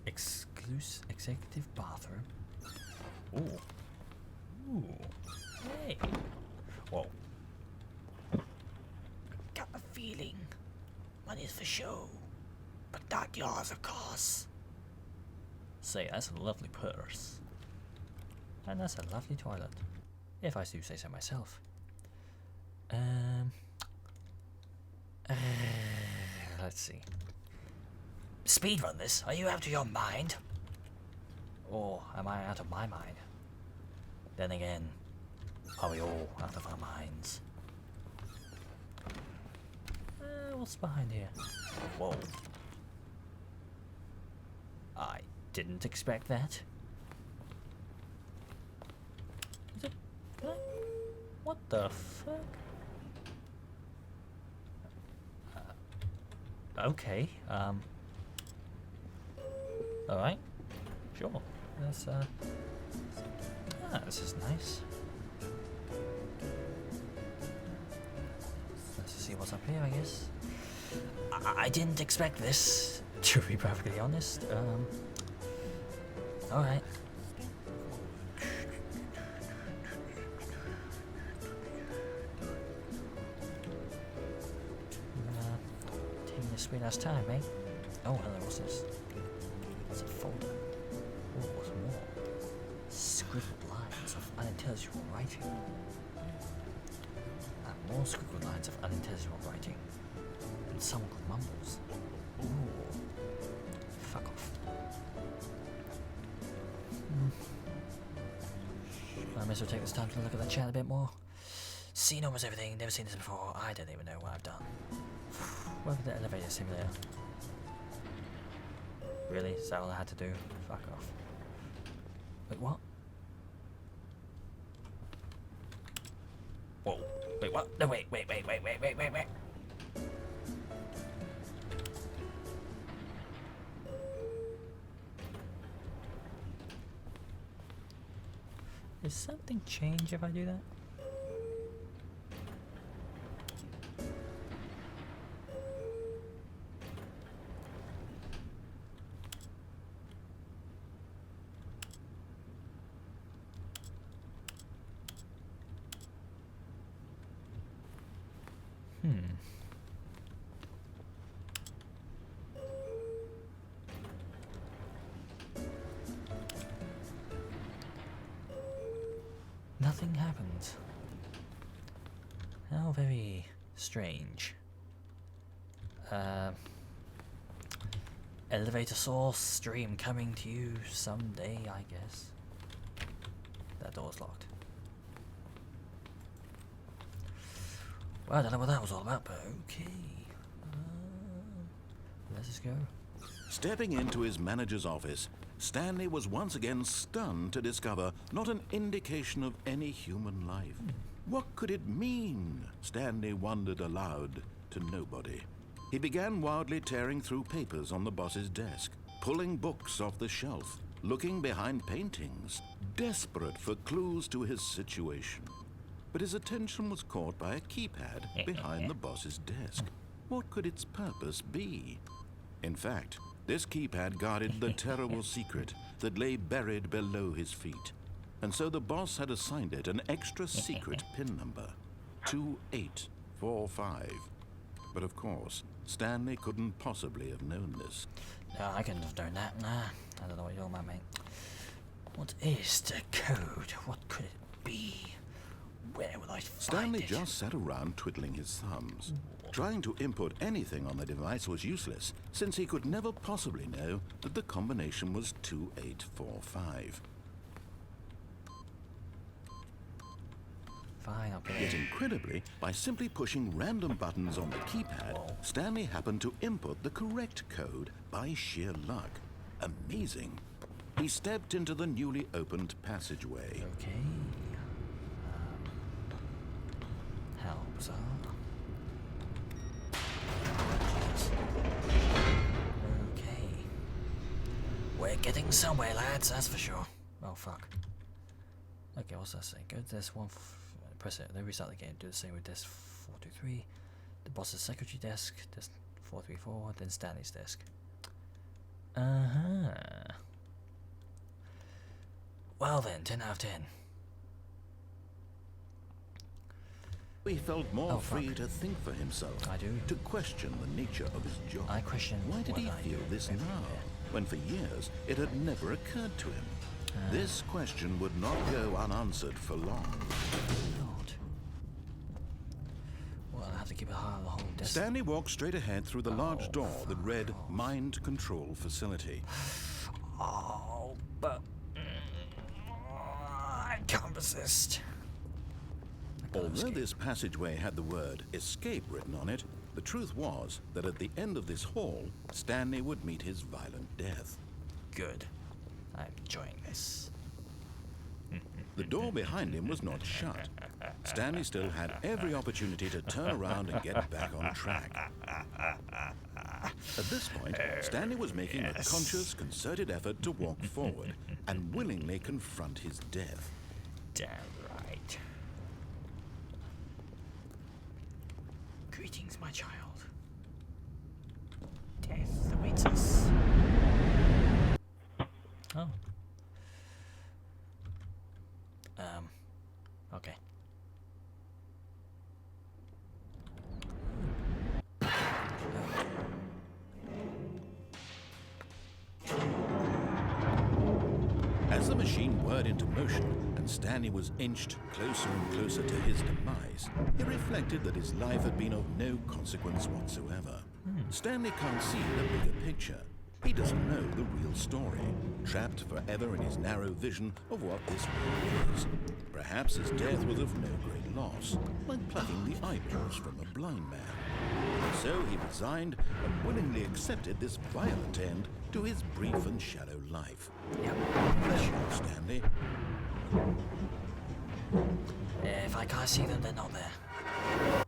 Executive bathroom. Ooh. Hey. Whoa. Got a feeling money's for show, but not yours, of course. Say, that's a lovely purse. And that's a lovely toilet. If I do say so myself. Let's see. Speedrun this? Are you out of your mind? Or am I out of my mind? Then again, are we all out of our minds? What's behind here? Whoa. I didn't expect that. Is it? What the fuck? Okay, alright, sure, that's, this is nice. Let's see what's up here, I guess. I didn't expect this, to be perfectly honest, alright. Sweet ass time, eh? Oh, hello, what's this? It's a folder. Oh, what's more? Scribbled lines of unintelligible writing. And more scribbled lines of unintelligible writing. And someone mumbles. Ooh. Fuck off. I may as well take this time to look at that chat a bit more. Seen almost everything, never seen this before. I don't even know what I've done. Welcome to the elevator simulator. Really? Is that all I had to do? Fuck off. Wait, what? Whoa. Wait, what? No, wait. Does something change if I do that? Nothing happened. How very strange. Elevator source stream coming to you someday, I guess. That door's locked. Well, I don't know what that was all about, but okay. Let's just go. Stepping into his manager's office, Stanley was once again stunned to discover not an indication of any human life. What could it mean? Stanley wondered aloud to nobody. He began wildly tearing through papers on the boss's desk, pulling books off the shelf, looking behind paintings, desperate for clues to his situation. But his attention was caught by a keypad behind the boss's desk. What could its purpose be? In fact, this keypad guarded the terrible secret that lay buried below his feet. And so the boss had assigned it an extra secret PIN number, 2845. But of course, Stanley couldn't possibly have known this. No, I couldn't have known that, nah. I don't know what you're about, mate. What is the code? What could it be? Where will I find Stanley it? just sat around twiddling his thumbs. Trying to input anything on the device was useless, since he could never possibly know that the combination was 2845. Fine, okay. Yet incredibly, by simply pushing random buttons on the keypad, Stanley happened to input the correct code by sheer luck. Amazing. He stepped into the newly opened passageway. Okay. How bizarre. Jesus. Okay. We're getting somewhere, lads, that's for sure. Oh, fuck. Okay, what's that say? Go to this one. Press it. Then restart the game. Do the same with desk 423. The boss's secretary desk. Desk 434. Then Stanley's desk. Well then, 10 out of 10. He felt more free fuck. to think for himself. I do. To question the nature of his job. I question Why did he what I feel do this every now, day. when for years it had never occurred to him? This question would not go unanswered for long. Lord. Well, I have to keep an eye on the whole desk. Stanley walked straight ahead through the large door that fuck read off. Mind Control Facility. Oh, but I can't resist. Although this passageway had the word escape written on it, the truth was that at the end of this hall, Stanley would meet his violent death. Good. I'm enjoying this. The door behind him was not shut. Stanley still had every opportunity to turn around and get back on track. At this point, Stanley was making a conscious, concerted effort to walk forward and willingly confront his death. Damn right. Greetings, my child. Death awaits us. Oh. Okay. As the machine whirred into motion and Stanley was inched closer and closer to his demise, he reflected that his life had been of no consequence whatsoever. Stanley can't see the bigger picture. He doesn't know the real story, trapped forever in his narrow vision of what this world is. Perhaps his death was of no great loss, like plucking the eyeballs from a blind man. So he resigned and willingly accepted this violent end to his brief and shallow life. Yep. Stanley. If I can't see them, they're not there.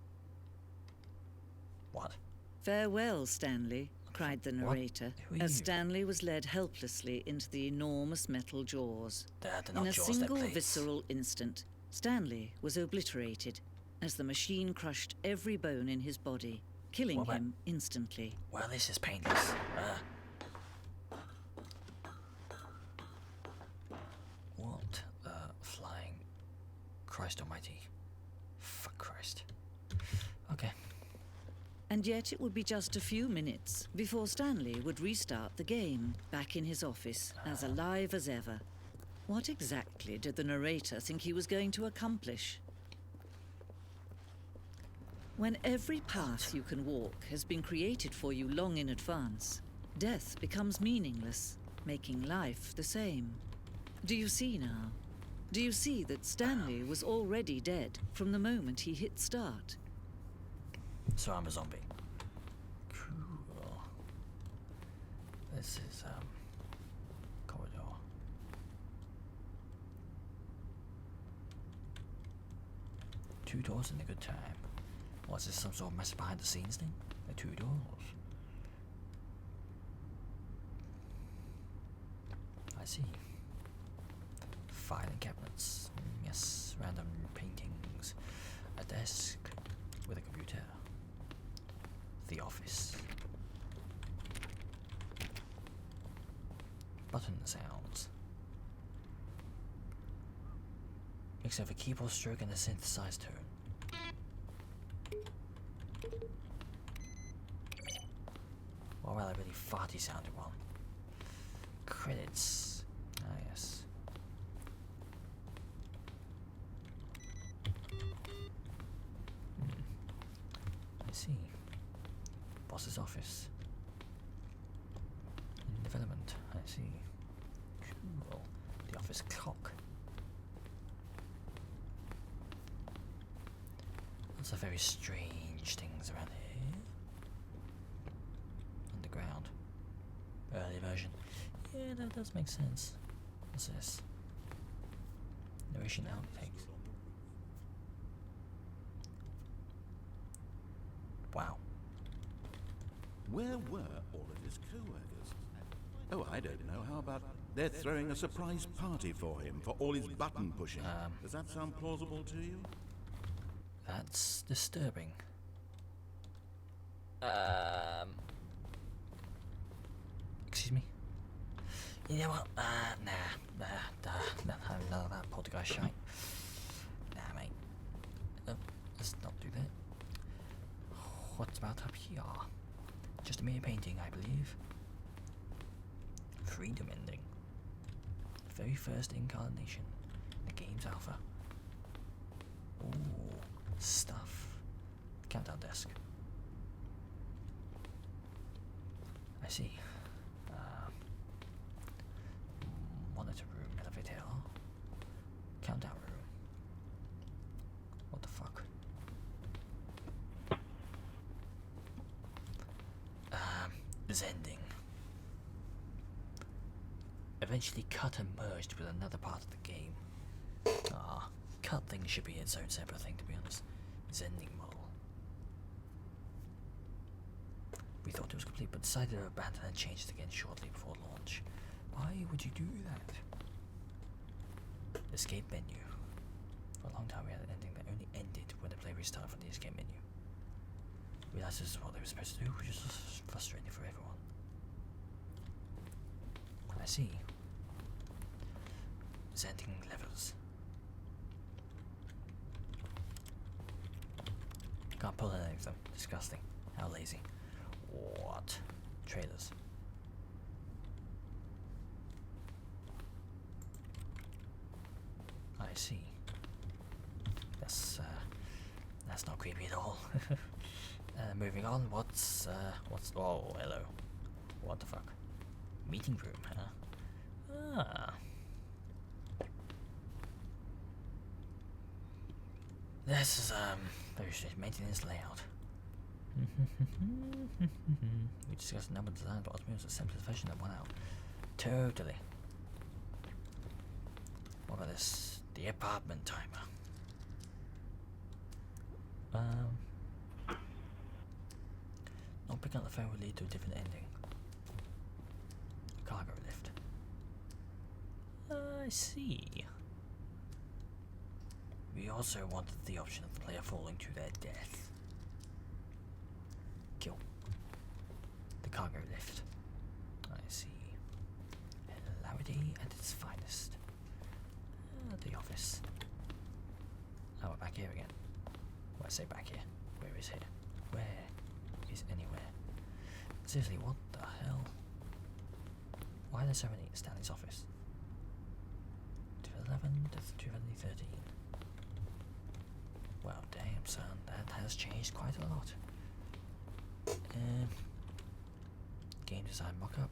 What? Farewell, Stanley, cried the narrator, Who are as you? Stanley was led helplessly into the enormous metal jaws. They're In not a jaws, they're single plates. visceral instant, Stanley was obliterated as the machine crushed every bone in his body, killing What about- him instantly. Well, this is painless. What the flying Christ almighty. Fuck Christ. Okay. And yet it would be just a few minutes before Stanley would restart the game, back in his office, as alive as ever. What exactly did the narrator think he was going to accomplish? When every path you can walk has been created for you long in advance, death becomes meaningless, making life the same. Do you see now? Do you see that Stanley was already dead from the moment he hit start? So I'm a zombie. Cool. This is, corridor. Two doors in a good time. What's this, some sort of mess behind the scenes thing? The two doors. I see. Filing cabinets. Yes, random paintings. A desk with a computer. The office. Button sounds. Except for keyboard stroke and a synthesized tone. Or rather, really farty sounding one. Credits. Ah, yes. I see. boss's office. In development, I see. Cool. The office clock. Lots of very strange things around here. Underground. Early version. Yeah, that does make sense. What's this? Narration outtakes. Wow. Where were all of his co-workers? Oh, I don't know. How about they're throwing a surprise party for him for all his button pushing? Does that sound plausible to you? That's disturbing. Excuse me? You know what? Nah, none of that poltergeist shite. Nah, mate. Let's not do that. What's about up here? Just a mere painting, I believe. Freedom ending. Very first incarnation. The game's alpha. Ooh, stuff. Countdown desk. I see. Monitor room, elevator. Countdown room. What the fuck? This ending. Eventually cut and merged with another part of the game. Cut thing should be its own separate thing, to be honest. This ending model. We thought it was complete, but decided to abandon and change it again shortly before launch. Why would you do that? Escape menu. For a long time we had an ending that only ended when the player restarted from the escape menu. Realized this is what they were supposed to do, which is frustrating for everyone. I see. Presenting levers. Can't pull any of them. Disgusting. How lazy. What? Trailers. I see. That's not creepy at all. Moving on, what's oh, hello. What the fuck? Meeting room, huh? This is very strange maintenance layout. We discussed a number of designs, but ultimately it was the simplest version that won out. Totally. What about this? The apartment timer. Not picking up the phone will lead to a different ending. Cargo lift. I see. We also wanted the option of the player falling to their death. Kill. The cargo lift. I see. Hilarity at its finest. The office. Oh, we're back here again. Well, I say back here. Where is here? Where is anywhere? Seriously, what the hell? Why are there so many in Stanley's office? 2011 to 2013. Well, damn, son, that has changed quite a lot. Game design mock-up.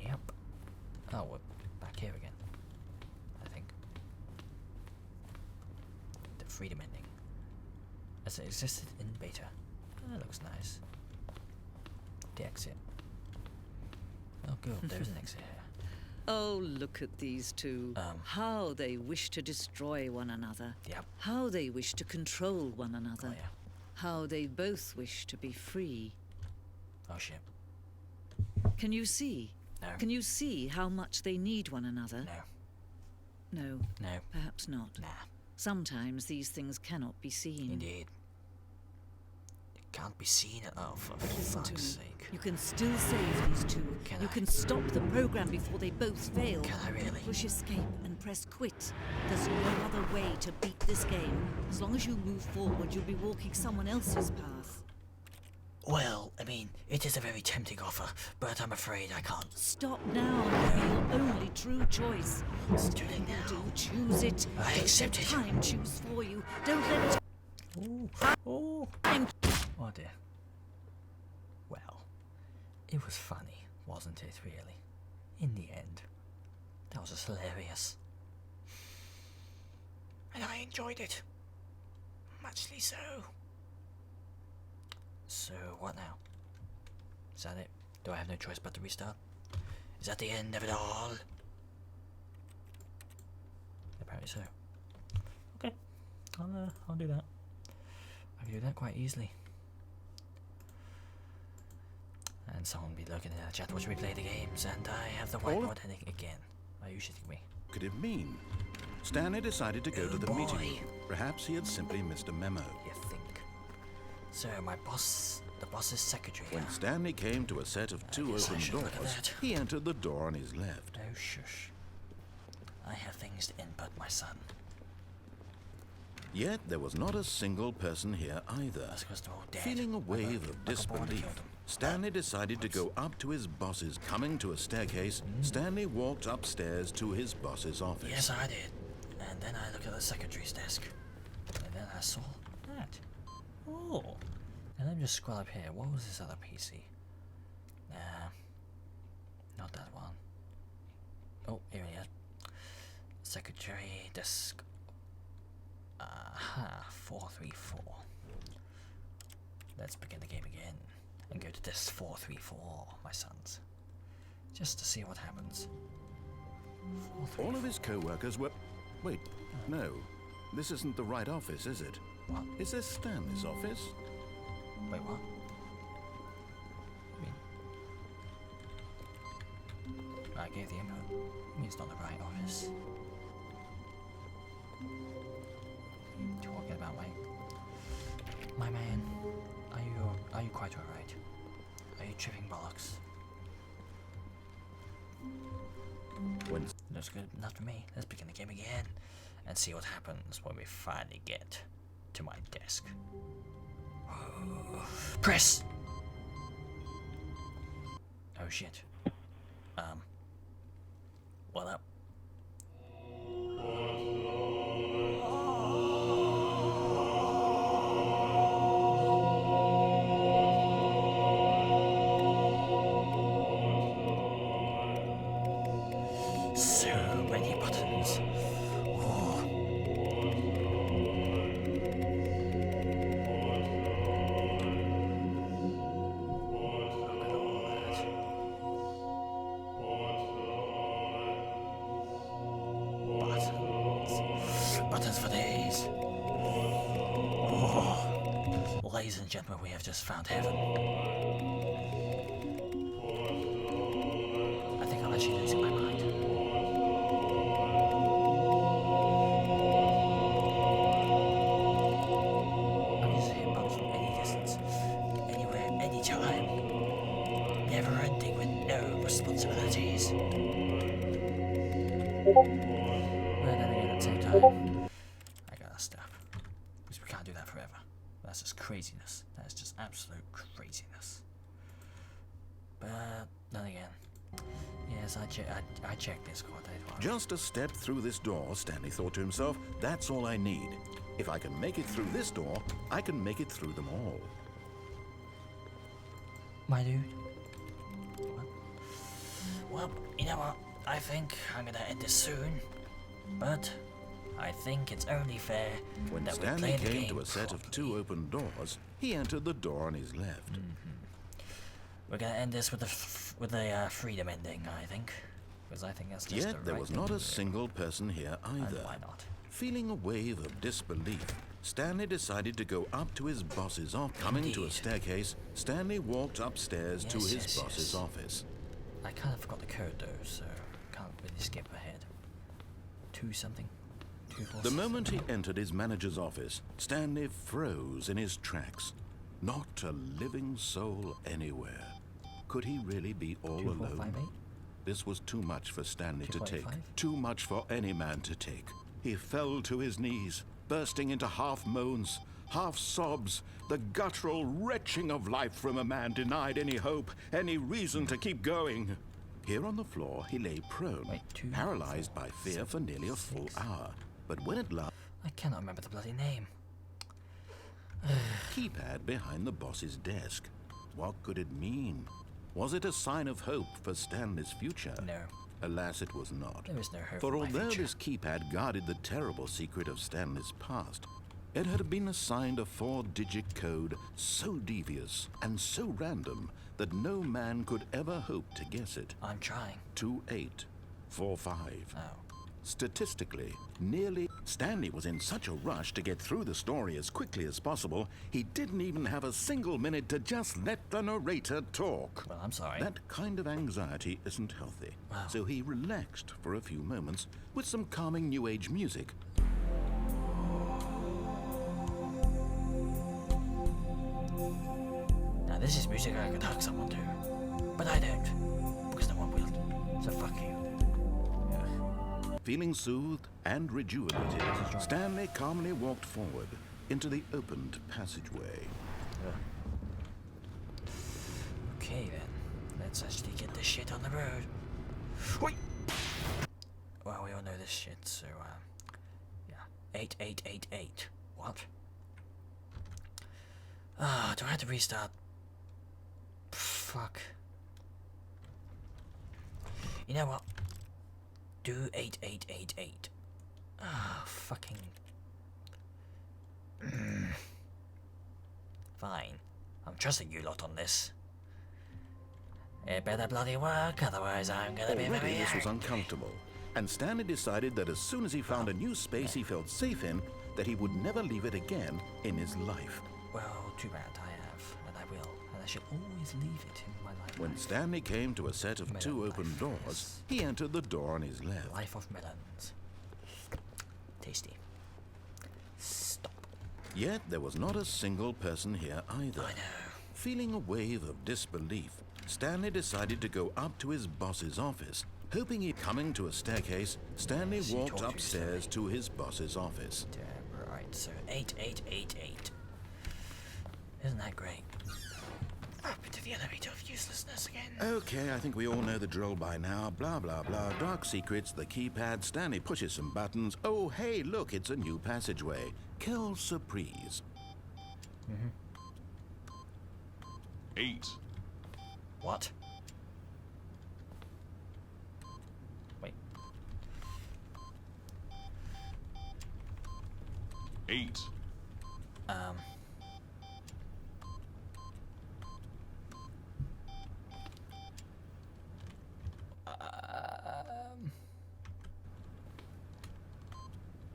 Yep. Oh, we're back here again. I think. The freedom ending. As it existed in beta. That looks nice. The exit. Oh, good. There's an exit here. Oh, look at these two. How they wish to destroy one another. Yep. How they wish to control one another. Oh, yeah. How they both wish to be free. Oh, shit. Can you see? No. Can you see how much they need one another? No. No. No. Perhaps not. Nah. Sometimes these things cannot be seen. Indeed. It can't be seen. Oh, for Listen to fuck's me. sake. You can still save these two. Can you I? can stop the program before they both fail. Can I really? Push escape and press quit. There's no other way to beat this game. As long as you move forward, you'll be walking someone else's path. Well, I mean, it is a very tempting offer, but I'm afraid I can't. Stop now and be your only true choice. Let's do it now. Do choose it. I Don't accept let it. time choose for you. Don't let Ooh. Oh. time. Oh dear. It was funny, wasn't it, really? In the end. That was just hilarious. And I enjoyed it. Muchly so. So, what now? Is that it? Do I have no choice but to restart? Is that the end of it all? Apparently so. Okay, I'll do that. I can do that quite easily. And someone will be looking in the chat watching me play the games, and I have the whiteboard heading again. Are you shitting me? What could it mean? Stanley decided to go to the meeting room. Perhaps he had simply missed a memo. You think? So my boss, the boss's secretary. When Stanley came to a set of two guess I open should look at doors, that. he entered the door on his left. Oh shush. I have things to input, my son. Yet there was not a single person here either. That's because they're all dead. Feeling a wave of Like a board disbelief, killed them. Stanley decided to go up to his boss's. Coming to a staircase, Stanley walked upstairs to his boss's office. Yes, I did. And then I looked at the secretary's desk. And then I saw that. Oh. And let me just scroll up here. What was this other PC? Not that one. Oh, here it is. Secretary desk. 434. Let's begin the game again. And go to desk 434, my sons. Just to see what happens. All of his co-workers were... Wait, no. This isn't the right office, is it? What? Is this Stanley's office? Wait, what? I gave the input. I mean, it's not the right office. Talking about my man. Are you quite alright? Are you tripping bollocks? When That's good enough for me. Let's begin the game again and see what happens when we finally get to my desk. Press! Oh shit. What up? So many buttons. Oh. Buttons for days. Oh. Ladies and gentlemen, we have just found heaven. I think I'm actually losing my mind. I'm just hitting buttons from any distance, anywhere, anytime. Never ending with no responsibilities. But then again, at the same time, I gotta stop. Because we can't do that forever. That's just craziness. That's just absolute craziness. But then again, yes, I checked this quad. just a step through this door, Stanley thought to himself, that's all I need. If I can make it through this door, I can make it through them all. My dude. What? Well, you know what? I think I'm gonna end this soon. But I think it's only fair When that Stanley we play the came game to a set of two properly. open doors, he entered the door on his left. We're gonna end this with the freedom ending, I think, because I think that's just the Yet there right was thing not to a do. single person here And either. why not? Feeling a wave of disbelief, Stanley decided to go up to his boss's office. Coming to a Indeed. staircase, Stanley walked upstairs to Yes, his yes, boss's yes. office. I kind of forgot the code though, so can't really skip ahead. 2 something. 2 4 The moment he entered his manager's office, Stanley froze in his tracks. Not a living soul anywhere. Could he really be all 2 4 alone? 5 8. This was too much for Stanley to take. 2.5? Too much for any man to take. He fell to his knees, bursting into half moans, half sobs, the guttural retching of life from a man denied any hope, any reason to keep going. Here on the floor, he lay prone, Wait, 2, paralyzed 4, by fear for nearly a full 6. hour. But when at last, I cannot remember the bloody name. keypad behind the boss's desk. What could it mean? Was it a sign of hope for Stanley's future? No. Alas, it was not. There is no hope For my although future. this keypad guarded the terrible secret of Stanley's past, it had been assigned a 4-digit code so devious and so random that no man could ever hope to guess it. I'm trying. 2845. Oh. Statistically, Stanley was in such a rush to get through the story as quickly as possible, he didn't even have a single minute to just let the narrator talk. Well, I'm sorry. That kind of anxiety isn't healthy. Wow. So he relaxed for a few moments with some calming New Age music. Now this is music I could hug someone to. But I don't. Because no one will. So fuck you. Feeling soothed and rejuvenated, Stanley calmly walked forward into the opened passageway. Okay then. Let's actually get this shit on the road. Wait. Well, we all know this shit, so yeah. 8888. What? Ah, do I have to restart? Fuck. You know what? Do 8888. Ah, fucking. Fine. I'm trusting you lot on this. It better bloody work, otherwise I'm gonna be Already very this was angry. uncomfortable, and Stanley decided that as soon as he found a new space he felt safe in, that he would never leave it again in his life. Well, too bad I have, and I will, and I shall always leave it in my life. When Stanley came to a set of Melon 2 life, open doors, yes. he entered the door on his left. Life of melons. Tasty. Stop. Yet there was not a single person here either. I know. Feeling a wave of disbelief, Stanley decided to go up to his boss's office. Hoping he'd coming to a staircase, Stanley Yes, he walked told you, upstairs to his boss's office. Damn right, so 8888. Isn't that great? Up into the elevator of uselessness again. Okay, I think we all know the drill by now. Blah, blah, blah. Dark secrets, the keypad. Stanley pushes some buttons. Oh, hey, look, it's a new passageway. Quelle surprise. 8. What? Wait. 8.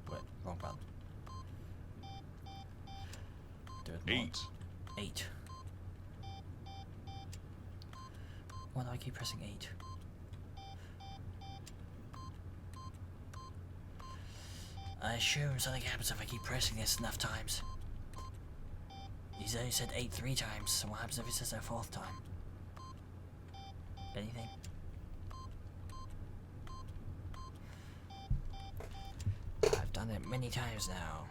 Wait, wrong button. Do it 8. 8. Why do I keep pressing 8? I assume something happens if I keep pressing this enough times. He's only said 8 3 times, so what happens if he says it a 4th time? Anything? I've done it many times now.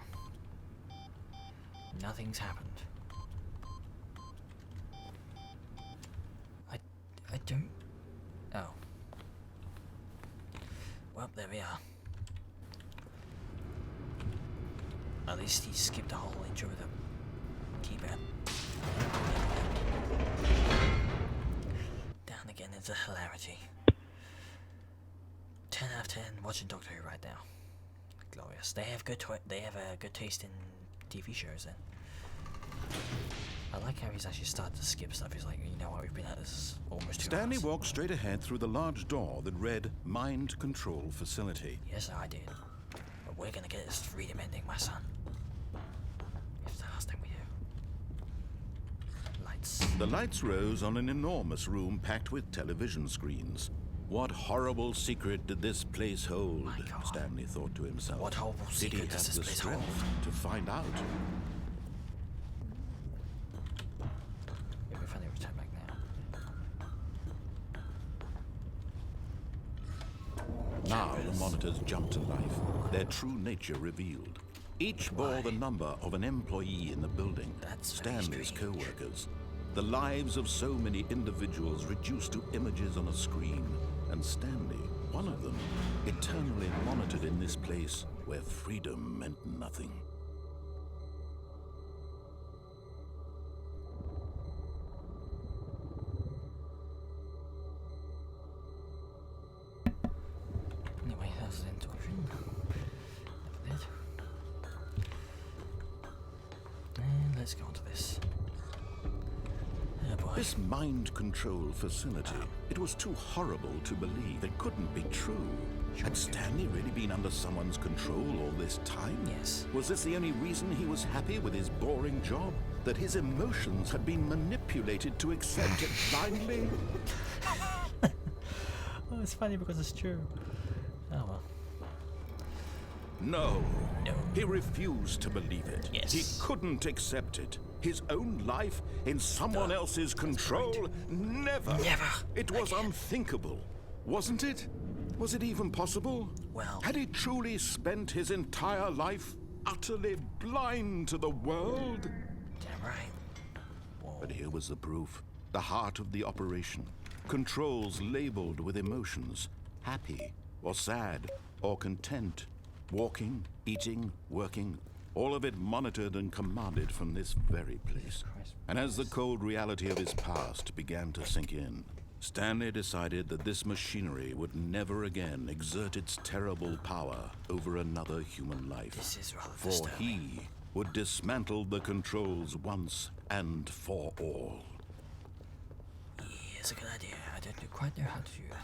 Nothing's happened. I don't... Oh. Well, there we are. At least he skipped the whole intro with a keypad. Down again into hilarity. 10 out of 10 watching Doctor Who right now. Glorious. They have a good taste in TV shows then. I like how he's actually started to skip stuff. He's like, you know what, we've been at this almost 2 Stanley hours. walked straight ahead through the large door that read Mind Control Facility. Yes, I did. But we're gonna get this freedom ending, my son. It's the last thing we do. Lights. The lights rose on an enormous room packed with television screens. What horrible secret did this place hold? My God. Stanley thought to himself. What horrible Did he secret does have this the place strength hold? to find out? It'd be funny if we turn back now. Now the monitors jumped to life, their true nature revealed. Each bore the number of an employee in the building, That's very Stanley's strange. co-workers. The lives of so many individuals reduced to images on a screen, and Stanley, one of them, eternally monitored in this place where freedom meant nothing. let's go on to this. Oh boy. This mind control facility, it was too horrible to believe. It couldn't be true. Had Stanley really been under someone's control all this time? Yes. Was this the only reason he was happy with his boring job? That his emotions had been manipulated to accept it blindly? Oh, it's funny because it's true. Oh well. No. No. He refused to believe it. Yes. He couldn't accept it. His own life in someone No. else's control? Never. Never. It was unthinkable, wasn't it? Was it even possible? Well. Had he truly spent his entire life utterly blind to the world? Damn right. Whoa. But here was the proof. The heart of the operation. Controls labeled with emotions. Happy, or sad, or content. Walking, eating, working. All of it monitored and commanded from this very place. And as the cold reality of his past began to sink in, Stanley decided that this machinery would never again exert its terrible power over another human life. This is rather For disturbing. he would dismantle the controls once and for all. Yeah, it's a good idea. I don't quite know how to do it.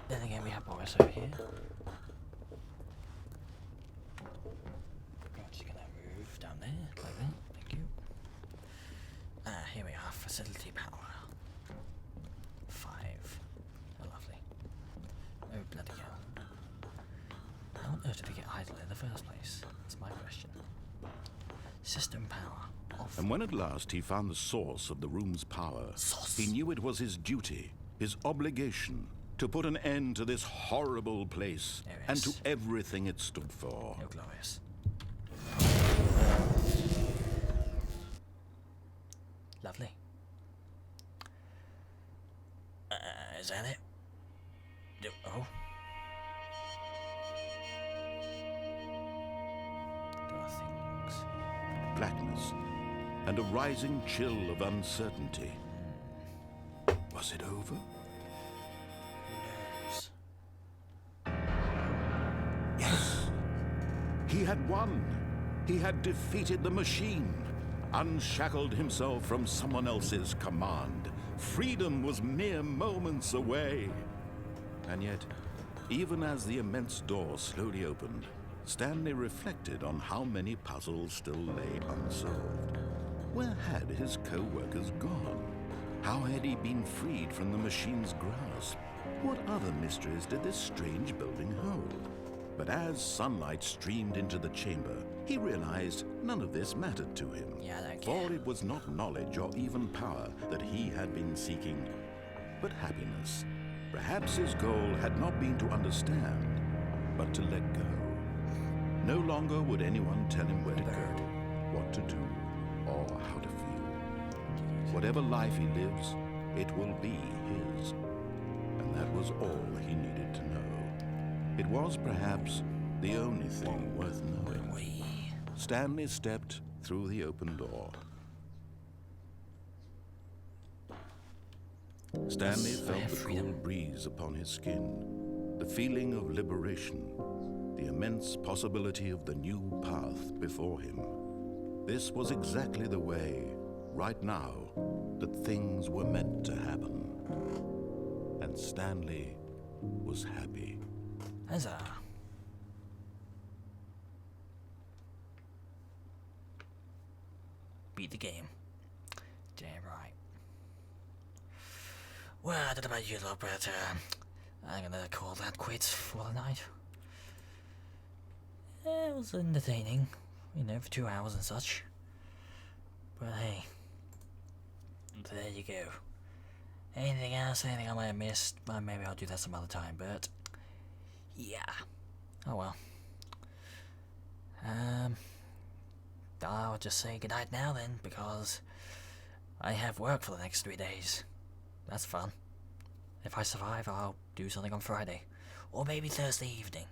Then again, we have Boris over here. I'm just gonna move down there, like that. Thank you. Here we are. Facility power. 5. Oh, lovely. Oh, bloody hell. How on earth did they get idle in the first place? That's my question. System power off. And when at last he found the source of the room's power, Source. he knew it was his duty, his obligation, to put an end to this horrible place There it and to is. everything it stood for. Oh, glorious. Lovely. Is that it? Oh. There are things. Blackness and a rising chill of uncertainty. Was it over? Yes. He had won. He had defeated the machine, unshackled himself from someone else's command. Freedom was mere moments away. And yet, even as the immense door slowly opened, Stanley reflected on how many puzzles still lay unsolved. Where had his co-workers gone? How had he been freed from the machine's grasp? What other mysteries did this strange building hold? But as sunlight streamed into the chamber, he realized none of this mattered to him. Yeah, I don't For care. it was not knowledge or even power that he had been seeking, but happiness. Perhaps his goal had not been to understand, but to let go. No longer would anyone tell him where to go, what to do, or how to feel. Whatever life he lives, it will be his. And that was all he needed to know. It was perhaps the only thing worth knowing. Wee. Stanley stepped through the open door. Stanley Yes, I felt have the cool freedom. breeze upon his skin, the feeling of liberation, the immense possibility of the new path before him. This was exactly the way, right now, that things were meant to happen. And Stanley was happy. Huzzah. Beat the game. Damn right. Well, I don't know about you lot, but I'm gonna call that quits for the night. It was entertaining, you know, for 2 hours and such. But hey, there you go. Anything else, anything I might have missed, well, maybe I'll do that some other time, but yeah. Oh well. I'll just say goodnight now then, because I have work for the next 3 days. That's fun. If I survive, I'll do something on Friday. Or maybe Thursday evening.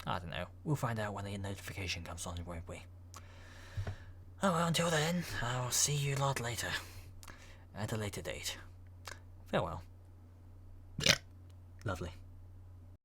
I don't know. We'll find out when the notification comes on, won't we? Oh well, until then, I'll see you lot later. At a later date. Farewell. Lovely.